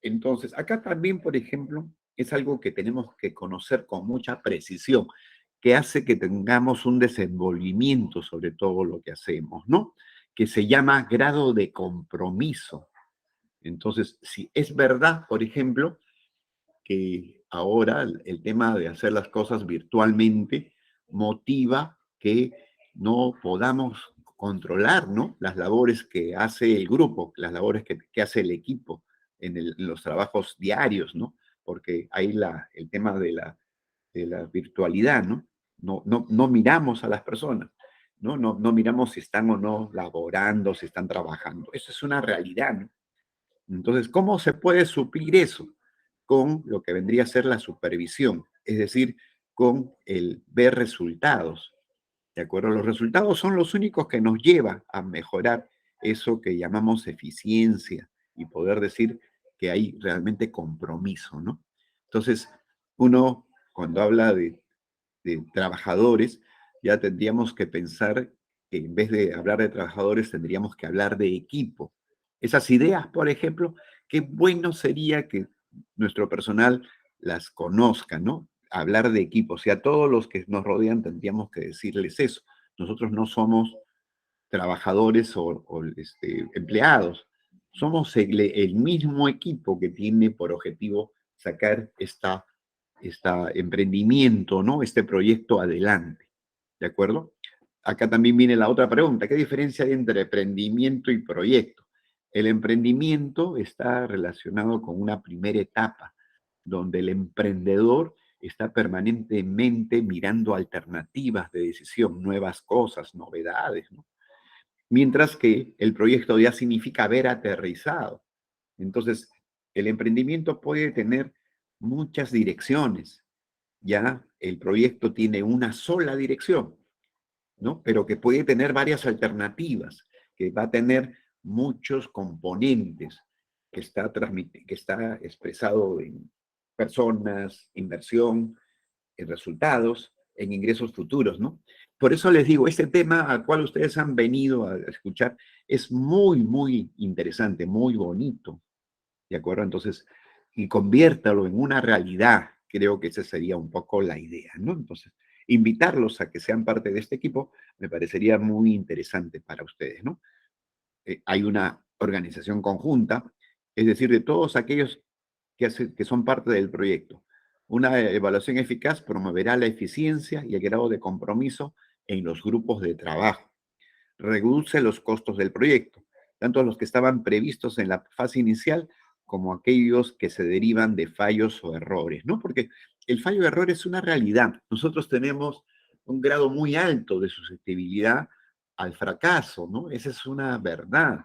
Entonces, acá también, por ejemplo, es algo que tenemos que conocer con mucha precisión, que hace que tengamos un desenvolvimiento sobre todo lo que hacemos, ¿no? Que se llama grado de compromiso. Entonces, si es verdad, por ejemplo, que ahora el tema de hacer las cosas virtualmente motiva que no podamos controlar, ¿no?, las labores que hace el grupo, las labores que hace el equipo en los trabajos diarios, ¿no? Porque hay el tema de la virtualidad, ¿no? No miramos a las personas, ¿no? No miramos si están o no laborando, si están trabajando. Eso es una realidad, ¿no? Entonces, ¿cómo se puede suplir eso? Con lo que vendría a ser la supervisión, es decir, con el ver resultados. ¿De acuerdo? Los resultados son los únicos que nos llevan a mejorar eso que llamamos eficiencia y poder decir que hay realmente compromiso, ¿no? Entonces, uno, cuando habla de trabajadores, ya tendríamos que pensar que en vez de hablar de trabajadores, tendríamos que hablar de equipo. Esas ideas, por ejemplo, qué bueno sería que nuestro personal las conozca, ¿no? hablar de equipo. O sea, a todos los que nos rodean tendríamos que decirles eso. Nosotros no somos trabajadores o empleados. Somos el mismo equipo que tiene por objetivo sacar este emprendimiento, ¿no? Este proyecto adelante. ¿De acuerdo? Acá también viene la otra pregunta. ¿Qué diferencia hay entre emprendimiento y proyecto? El emprendimiento está relacionado con una primera etapa, donde el emprendedor está permanentemente mirando alternativas de decisión, nuevas cosas, novedades, ¿no? Mientras que el proyecto ya significa haber aterrizado. Entonces, el emprendimiento puede tener muchas direcciones. Ya el proyecto tiene una sola dirección, ¿no? Pero que puede tener varias alternativas, que va a tener muchos componentes, que está expresado en personas, inversión, en resultados, en ingresos futuros, ¿no? Por eso les digo, este tema al cual ustedes han venido a escuchar es muy, muy interesante, muy bonito, ¿de acuerdo? Entonces, y conviértalo en una realidad, creo que esa sería un poco la idea, ¿no? Entonces, invitarlos a que sean parte de este equipo me parecería muy interesante para ustedes, ¿no? Hay una organización conjunta, es decir, de todos aquellos que son parte del proyecto. Una evaluación eficaz promoverá la eficiencia y el grado de compromiso en los grupos de trabajo. Reduce los costos del proyecto, tanto los que estaban previstos en la fase inicial como aquellos que se derivan de fallos o errores, ¿no? Porque el fallo o error es una realidad. Nosotros tenemos un grado muy alto de susceptibilidad al fracaso, ¿no? Esa es una verdad.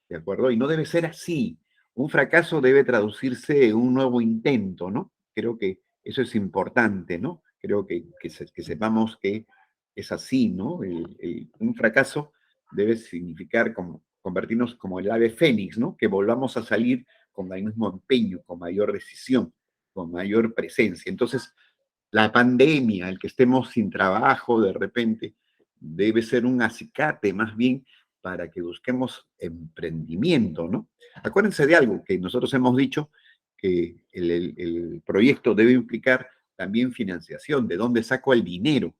¿De acuerdo? Y no debe ser así. Un fracaso debe traducirse en un nuevo intento, ¿no? Creo que eso es importante, ¿no? Creo que sepamos que es así, ¿no? Un fracaso debe significar como, convertirnos como el ave fénix, ¿no? Que volvamos a salir con el mismo empeño, con mayor decisión, con mayor presencia. Entonces, la pandemia, el que estemos sin trabajo de repente, debe ser un acicate más bien para que busquemos emprendimiento, ¿no? Acuérdense de algo que nosotros hemos dicho, que el proyecto debe implicar también financiación, de dónde saco el dinero.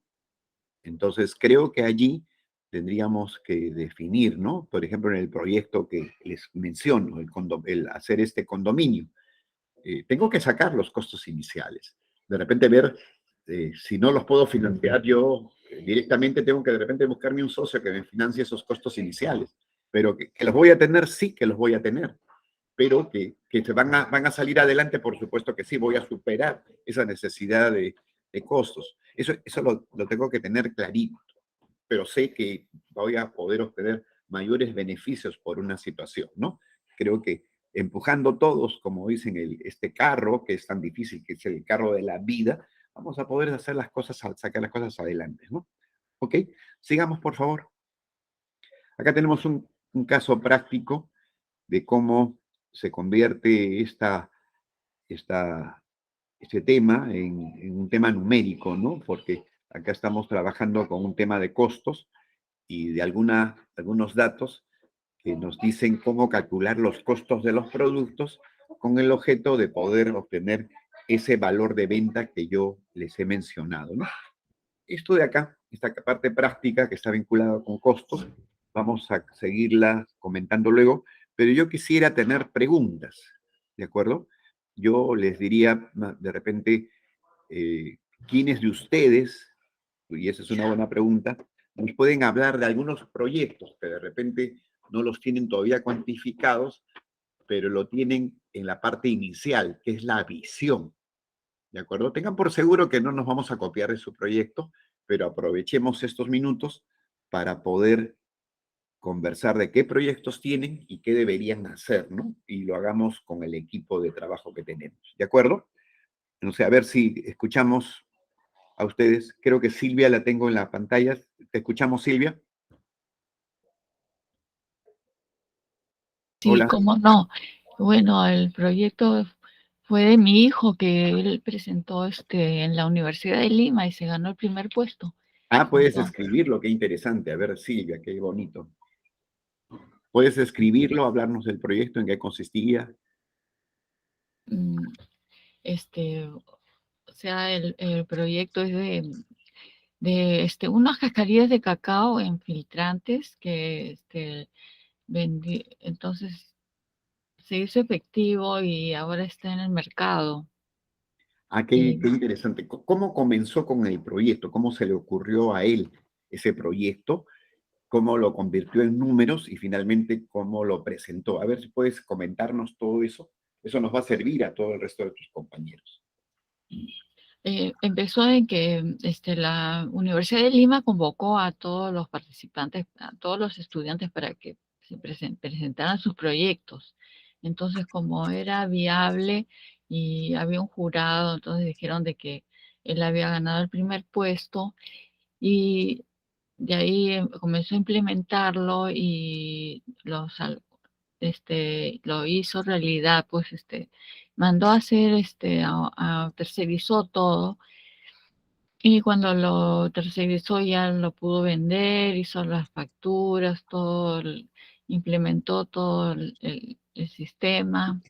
Entonces, creo que allí tendríamos que definir, ¿no? Por ejemplo, en el proyecto que les menciono, el hacer este condominio, tengo que sacar los costos iniciales. De repente ver si no los puedo financiar yo directamente, tengo que de repente buscarme un socio que me financie esos costos iniciales. Pero que los voy a tener, sí que los voy a tener. Pero que se van a salir adelante, por supuesto que sí, voy a superar esa necesidad de costos. Eso lo tengo que tener clarito, pero sé que voy a poder obtener mayores beneficios por una situación, ¿no? Creo que empujando todos, como dicen, este carro, que es tan difícil, que es el carro de la vida, vamos a poder hacer las cosas, sacar las cosas adelante, ¿no? ¿Ok? Sigamos, por favor. Acá tenemos un caso práctico de cómo se convierte esta, este tema en un tema numérico, ¿no? Porque acá estamos trabajando con un tema de costos y de algunos datos que nos dicen cómo calcular los costos de los productos con el objeto de poder obtener ese valor de venta que yo les he mencionado, ¿no? Esto de acá, esta parte práctica que está vinculada con costos, vamos a seguirla comentando luego, pero yo quisiera tener preguntas, ¿de acuerdo? Yo les diría de repente, ¿quiénes de ustedes, y esa es una buena pregunta, nos pueden hablar de algunos proyectos que de repente no los tienen todavía cuantificados, pero lo tienen en la parte inicial, que es la visión? ¿De acuerdo? Tengan por seguro que no nos vamos a copiar de su proyecto, pero aprovechemos estos minutos para poder conversar de qué proyectos tienen y qué deberían hacer, ¿no? Y lo hagamos con el equipo de trabajo que tenemos. ¿De acuerdo? No sé, a ver si escuchamos a ustedes. Creo que Silvia la tengo en la pantalla. ¿Te escuchamos, Silvia? Sí, Hola. cómo no. Bueno, el proyecto fue de mi hijo que él presentó en la Universidad de Lima y se ganó el primer puesto. Ah, puedes Entonces, escribirlo, qué interesante. A ver, Silvia, qué bonito. ¿Puedes escribirlo, hablarnos del proyecto, en qué consistía? mm, este, O sea, el proyecto es de unas cascarillas de cacao en filtrantes que vendí, entonces se hizo efectivo y ahora está en el mercado. Ah, Y qué interesante. ¿Cómo comenzó con el proyecto? ¿Cómo se le ocurrió a él ese proyecto? ¿Cómo lo convirtió en números y finalmente cómo lo presentó? A ver si puedes comentarnos todo eso. Eso nos va a servir a todo el resto de tus compañeros. empezó en que la Universidad de Lima convocó a todos los participantes, a todos los estudiantes para que se presentaran sus proyectos. Entonces, como era viable y había un jurado, entonces dijeron de que él había ganado el primer puesto y de ahí comenzó a implementarlo y lo hizo realidad, pues mandó a hacer, tercerizó todo y cuando lo tercerizó ya lo pudo vender, hizo las facturas, todo, implementó todo el sistema.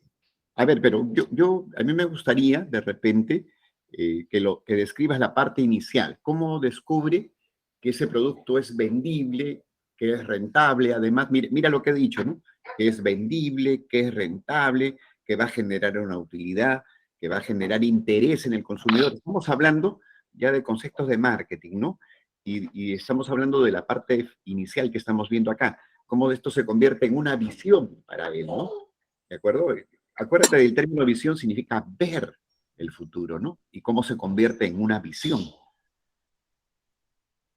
A ver, pero a mí me gustaría de repente que describas la parte inicial. ¿Cómo descubre que ese producto es vendible, que es rentable? Además, mira lo que he dicho, ¿no? Que es vendible, que es rentable, que va a generar una utilidad, que va a generar interés en el consumidor. Estamos hablando ya de conceptos de marketing, ¿no? Y estamos hablando de la parte inicial que estamos viendo acá. Cómo esto se convierte en una visión para él, ¿no? ¿De acuerdo? Acuérdate del término visión, significa ver el futuro, ¿no? Y cómo se convierte en una visión.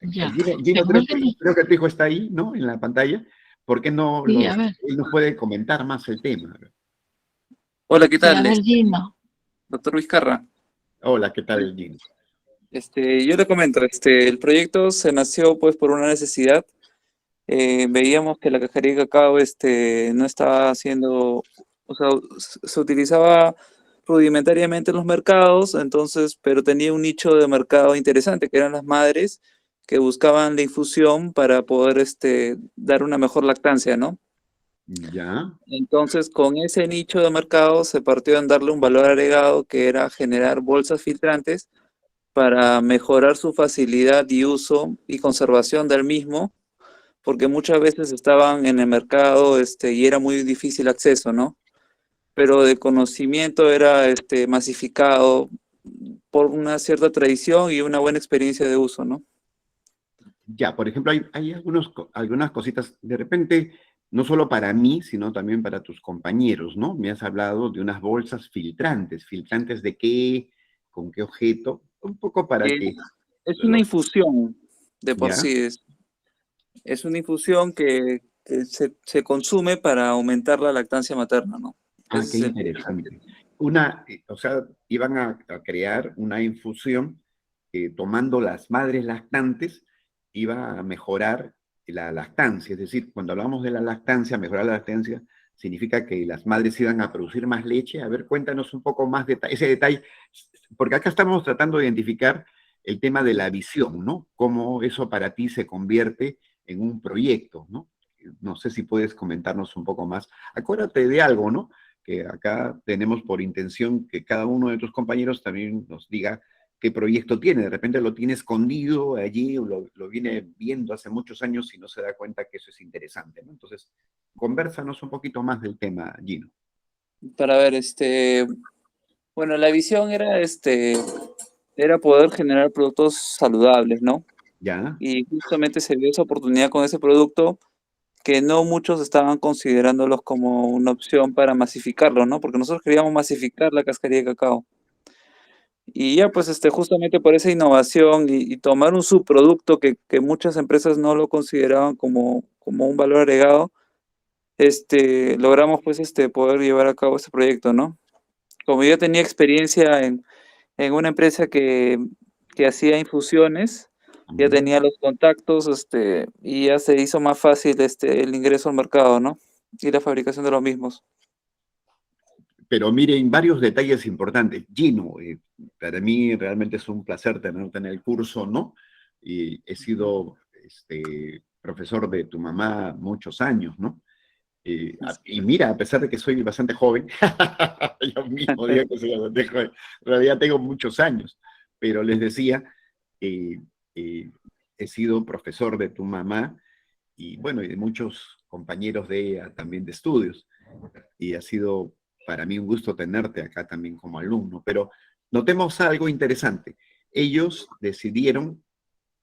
Ya, Gino, según el que creo que tu hijo está ahí, ¿no? En la pantalla. ¿Por qué no sí, a ver, él nos puede comentar más el tema? Hola, ¿qué sí, a tal? ver, Gino. Doctor Vizcarra. Hola, ¿qué tal, Gino? Yo le comento, el proyecto se nació pues por una necesidad. Veíamos que la cajería de cacao no estaba haciendo, o sea, se utilizaba rudimentariamente en los mercados, entonces, pero tenía un nicho de mercado interesante, que eran las madres que buscaban la infusión para poder dar una mejor lactancia, ¿no? Ya. Entonces, con ese nicho de mercado se partió en darle un valor agregado que era generar bolsas filtrantes para mejorar su facilidad de uso y conservación del mismo, porque muchas veces estaban en el mercado y era muy difícil acceso, ¿no? Pero de conocimiento era masificado por una cierta tradición y una buena experiencia de uso, ¿no? Ya, por ejemplo, hay algunas cositas, de repente, no solo para mí, sino también para tus compañeros, ¿no? Me has hablado de unas bolsas filtrantes. ¿Filtrantes de qué? ¿Con qué objeto? Un poco para Que que es una los... infusión de por ¿Ya? sí, es una infusión que se consume para aumentar la lactancia materna, ¿no? Ah, Ese qué es el... interesante. O sea, iban a crear una infusión que tomando las madres lactantes iba a mejorar la lactancia. Es decir, cuando hablamos de la lactancia, mejorar la lactancia, significa que las madres iban a producir más leche. A ver, cuéntanos un poco más de ese detalle, porque acá estamos tratando de identificar el tema de la visión, ¿no? Cómo eso para ti se convierte en un proyecto, ¿no? No sé si puedes comentarnos un poco más. Acuérdate de algo, ¿no? Que acá tenemos por intención que cada uno de tus compañeros también nos diga qué proyecto tiene. De repente lo tiene escondido allí, o lo viene viendo hace muchos años y no se da cuenta que eso es interesante, ¿no? Entonces, convérsanos un poquito más del tema, Gino. Para ver, bueno, la visión era poder generar productos saludables, ¿no? ¿Ya? Y justamente se vio esa oportunidad con ese producto que no muchos estaban considerándolos como una opción para masificarlo, ¿no? Porque nosotros queríamos masificar la cascarilla de cacao. Y ya, pues, justamente por esa innovación y tomar un subproducto que muchas empresas no lo consideraban como un valor agregado, logramos, pues, poder llevar a cabo este proyecto, ¿no? Como yo tenía experiencia en una empresa que hacía infusiones, ya Ujú. tenía los contactos, y ya se hizo más fácil, el ingreso al mercado, ¿no? Y la fabricación de los mismos. Pero miren, varios detalles importantes. Gino, para mí realmente es un placer tenerte en el curso, ¿no? Y he sido profesor de tu mamá muchos años, ¿no? Y mira, a pesar de que soy bastante joven, yo mismo digo que soy bastante joven, en realidad tengo muchos años, pero les decía, eh, eh, he sido profesor de tu mamá y bueno, y de muchos compañeros de ella también de estudios, y ha sido para mí un gusto tenerte acá también como alumno, pero notemos algo interesante. Ellos decidieron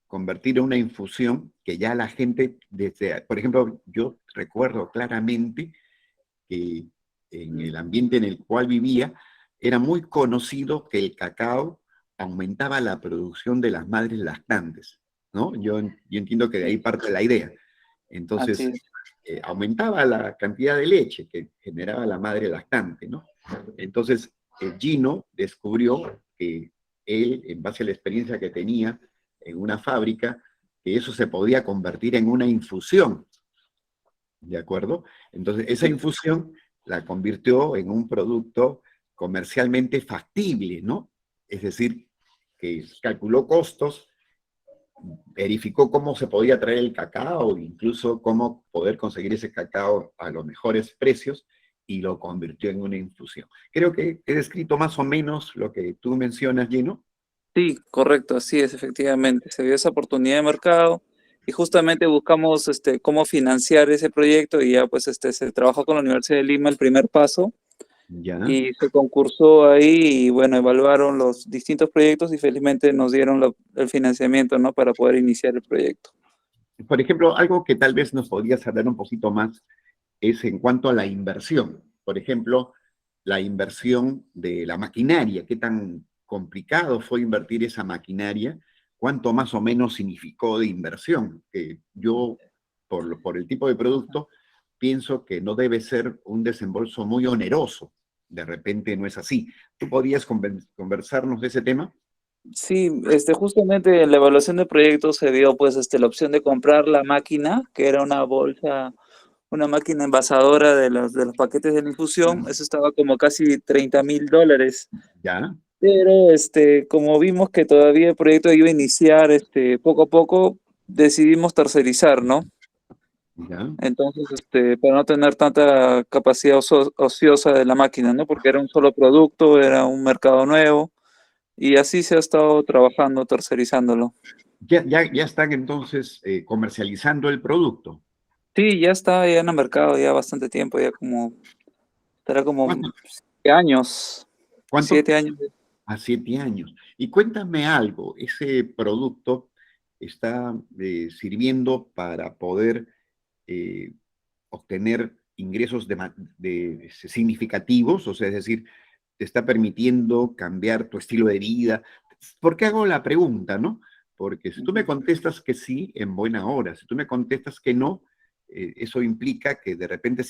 convertir en una infusión que ya la gente, desde, por ejemplo, yo recuerdo claramente que en el ambiente en el cual vivía era muy conocido que el cacao aumentaba la producción de las madres lactantes, ¿no? Yo entiendo que de ahí parte la idea. Así Entonces, es. aumentaba la cantidad de leche que generaba la madre lactante, ¿no? Entonces, Gino descubrió que él, en base a la experiencia que tenía en una fábrica, que eso se podía convertir en una infusión, ¿de acuerdo? Entonces, esa infusión la convirtió en un producto comercialmente factible, ¿no? Es decir, que calculó costos, verificó cómo se podía traer el cacao, incluso cómo poder conseguir ese cacao a los mejores precios, y lo convirtió en una infusión. Creo que he descrito más o menos lo que tú mencionas, Gino. Sí, correcto, así es, efectivamente. Se vio esa oportunidad de mercado y justamente buscamos cómo financiar ese proyecto y ya pues se trabajó con la Universidad de Lima el primer paso Ya. y se concursó ahí y bueno, evaluaron los distintos proyectos y felizmente nos dieron el financiamiento, ¿no? Para poder iniciar el proyecto. Por ejemplo, algo que tal vez nos podrías hablar un poquito más es en cuanto a la inversión. Por ejemplo, la inversión de la maquinaria, qué tan complicado fue invertir esa maquinaria, cuánto más o menos significó de inversión. Que yo, por el tipo de producto, pienso que no debe ser un desembolso muy oneroso. De repente no es así. ¿Tú podrías conversarnos de ese tema? Sí, justamente en la evaluación del proyecto se dio pues la opción de comprar la máquina, que era una bolsa, una máquina envasadora de los paquetes de la infusión. Eso estaba como casi $30,000. ¿Ya? Pero como vimos que todavía el proyecto iba a iniciar poco a poco, decidimos tercerizar, ¿no? ¿Ya? Entonces, para no tener tanta capacidad ociosa de la máquina, ¿no? Porque era un solo producto, era un mercado nuevo, y así se ha estado trabajando, tercerizándolo. Ya están entonces comercializando el producto. Sí, ya está ya en el mercado, ya bastante tiempo, ya como, estará como ¿Cuánto? 7 años, ¿Cuánto? 7 años. A 7 años. Y cuéntame algo, ¿ese producto está sirviendo para poder eh, obtener ingresos significativos? O sea, es decir, ¿te está permitiendo cambiar tu estilo de vida? ¿Por qué hago la pregunta, no? Porque si tú me contestas que sí, en buena hora. Si tú me contestas que no, eso implica que de repente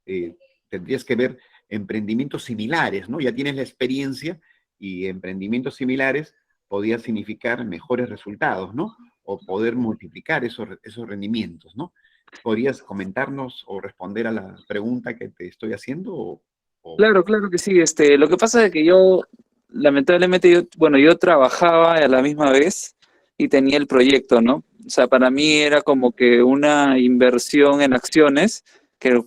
eh, tendrías que ver emprendimientos similares, ¿no? Ya tienes la experiencia y emprendimientos similares podía significar mejores resultados, ¿no? O poder multiplicar esos rendimientos, ¿no? ¿Podrías comentarnos o responder a la pregunta que te estoy haciendo? Claro, claro que sí. Lo que pasa es que lamentablemente, bueno, yo trabajaba a la misma vez y tenía el proyecto, ¿no? O sea, para mí era como que una inversión en acciones,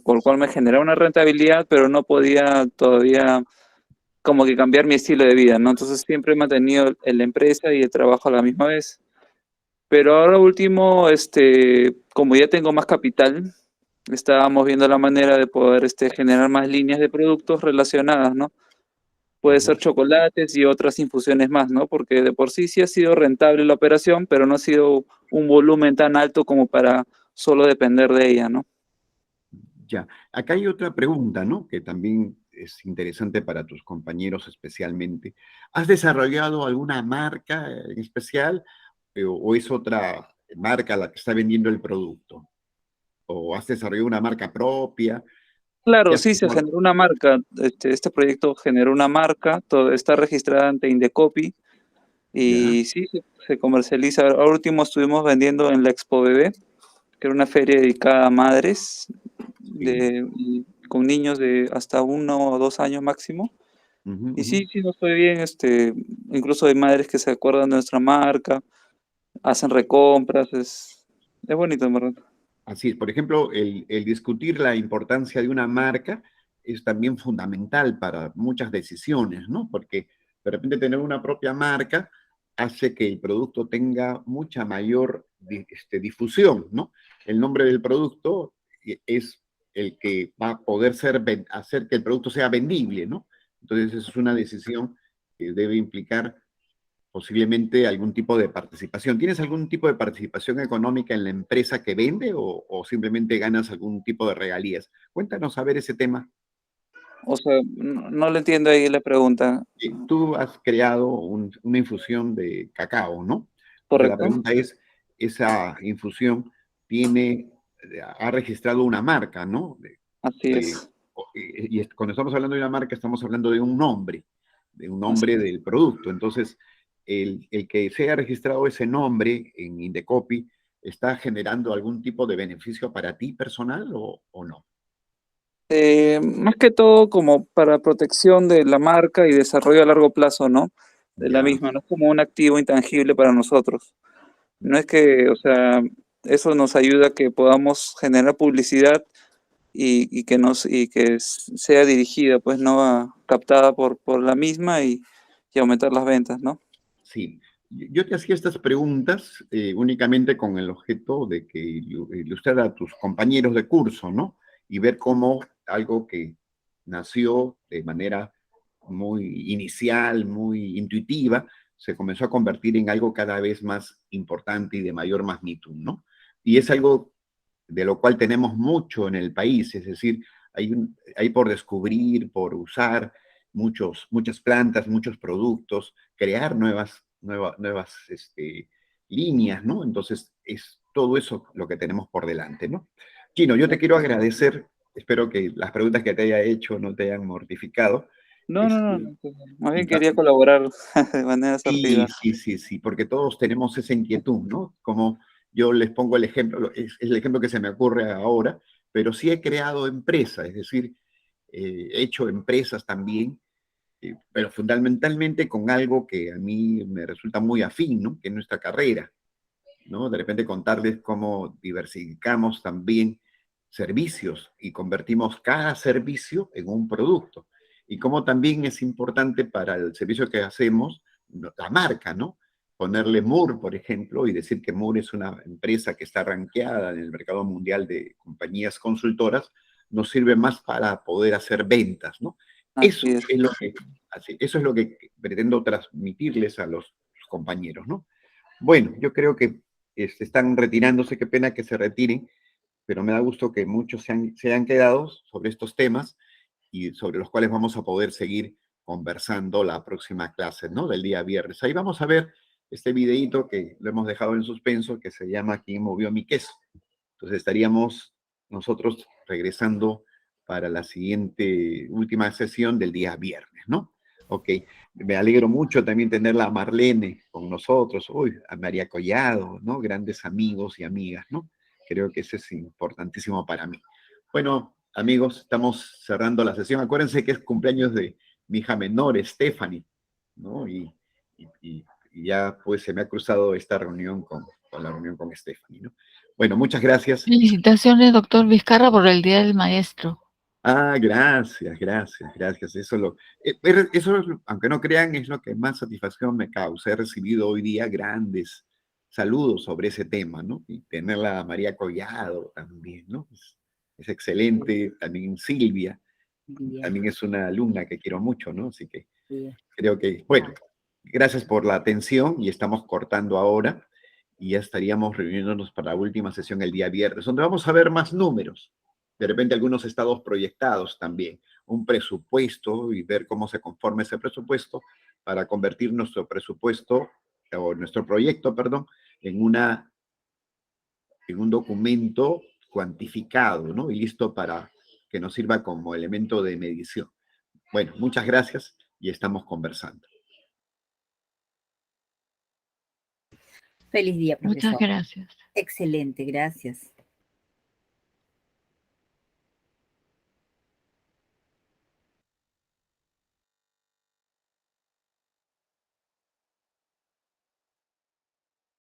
por lo cual me generaba una rentabilidad, pero no podía todavía como que cambiar mi estilo de vida, ¿no? Entonces siempre he mantenido la empresa y el trabajo a la misma vez. Pero ahora último, como ya tengo más capital, estábamos viendo la manera de poder generar más líneas de productos relacionadas, ¿no? Puede Ya. ser chocolates y otras infusiones más, ¿no? Porque de por sí sí ha sido rentable la operación, pero no ha sido un volumen tan alto como para solo depender de ella, ¿no? Ya, acá hay otra pregunta, ¿no? Que también es interesante para tus compañeros especialmente. ¿Has desarrollado alguna marca en especial o es otra marca la que está vendiendo el producto? ¿O has desarrollado una marca propia? ¿Qué Claro, has sí, se tomado? generó una marca. Este proyecto generó una marca, todo está registrada ante Indecopy Ya. y sí, se comercializa. Ahora último estuvimos vendiendo en la Expo Bebé, que era una feria dedicada a madres Sí. con niños de hasta 1 o 2 años máximo. Ujú, Y ujú. sí, sí, nos fue bien. Incluso hay madres que se acuerdan de nuestra marca, hacen recompras, es bonito, en verdad. Así es. Por ejemplo, el discutir la importancia de una marca es también fundamental para muchas decisiones, ¿no? Porque de repente tener una propia marca hace que el producto tenga mucha mayor difusión, ¿no? El nombre del producto es el que va a poder hacer que el producto sea vendible, ¿no? Entonces, eso es una decisión que debe implicar posiblemente algún tipo de participación. ¿Tienes algún tipo de participación económica en la empresa que vende o simplemente ganas algún tipo de regalías? Cuéntanos a ver ese tema. O sea, no le entiendo ahí la pregunta, Tú has creado una infusión de cacao, ¿no? Entonces la ¿correcto? pregunta es, esa infusión ha registrado una marca, ¿no? Así es. Cuando estamos hablando de una marca, estamos hablando de un nombre del producto. Entonces, el que se haya registrado ese nombre en Indecopy, ¿está generando algún tipo de beneficio para ti personal o no? Más que todo como para protección de la marca y desarrollo a largo plazo, ¿no? De la Ya, misma, no es como un activo intangible para nosotros. No es que, o sea, eso nos ayuda a que podamos generar publicidad y que sea dirigida, pues, ¿no? Captada por la misma y aumentar las ventas, ¿no? sí. Yo te hacía estas preguntas únicamente con el objeto de que ilustrar a tus compañeros de curso, ¿no? Y ver cómo algo que nació de manera muy inicial, muy intuitiva, se comenzó a convertir en algo cada vez más importante y de mayor magnitud, ¿no? Y es algo de lo cual tenemos mucho en el país, es decir, hay por descubrir, por usar muchas plantas, muchos productos, crear nuevas líneas, ¿no? Entonces, es todo eso lo que tenemos por delante, ¿no? Chino, yo te quiero agradecer, espero que las preguntas que te haya hecho no te hayan mortificado. No, no, no, Este, no, más bien y quería colaborar de manera Sí, asertiva. sí, sí, sí, porque todos tenemos esa inquietud, ¿no? Como yo les pongo el ejemplo, es el ejemplo que se me ocurre ahora, pero sí he creado empresas, es decir, he hecho empresas también, pero fundamentalmente con algo que a mí me resulta muy afín, ¿no? Que es nuestra carrera, ¿no? De repente contarles cómo diversificamos también servicios y convertimos cada servicio en un producto. Y cómo también es importante para el servicio que hacemos la marca, ¿no? Ponerle Moore, por ejemplo, y decir que Moore es una empresa que está rankeada en el mercado mundial de compañías consultoras, nos sirve más para poder hacer ventas, ¿no? Así es. Eso es lo que pretendo transmitirles a los compañeros, ¿no? Bueno, yo creo que están retirándose, qué pena que se retiren, pero me da gusto que muchos se hayan quedado sobre estos temas y sobre los cuales vamos a poder seguir conversando la próxima clase, ¿no? Del día viernes. Ahí vamos a ver este videíto que lo hemos dejado en suspenso, que se llama ¿Quién movió mi queso? Entonces estaríamos nosotros regresando para la siguiente, última sesión del día viernes, ¿no? Ok, me alegro mucho también tenerla a Marlene con nosotros, uy, a María Collado, ¿no? Grandes amigos y amigas, ¿no? Creo que eso es importantísimo para mí. Bueno, amigos, estamos cerrando la sesión. Acuérdense que es cumpleaños de mi hija menor, Stephanie, ¿no? Y ya pues se me ha cruzado esta reunión con la reunión con Stephanie, ¿no? Bueno, muchas gracias. Felicitaciones, doctor Vizcarra, por el Día del Maestro. Ah, gracias, gracias, gracias. Aunque no crean, es lo que más satisfacción me causa. He recibido hoy día grandes saludos sobre ese tema, ¿no? Y tenerla a María Collado también, ¿no? Es excelente. También Silvia, también es una alumna que quiero mucho, ¿no? Así que creo que, bueno, gracias por la atención y estamos cortando ahora y ya estaríamos reuniéndonos para la última sesión el día viernes, donde vamos a ver más números, de repente algunos estados proyectados también, un presupuesto y ver cómo se conforma ese presupuesto para convertir nuestro presupuesto o nuestro proyecto, perdón, en un documento cuantificado, ¿no? Y listo para que nos sirva como elemento de medición. Bueno, muchas gracias y estamos conversando. Feliz día, Muchas profesor. gracias. Excelente, gracias.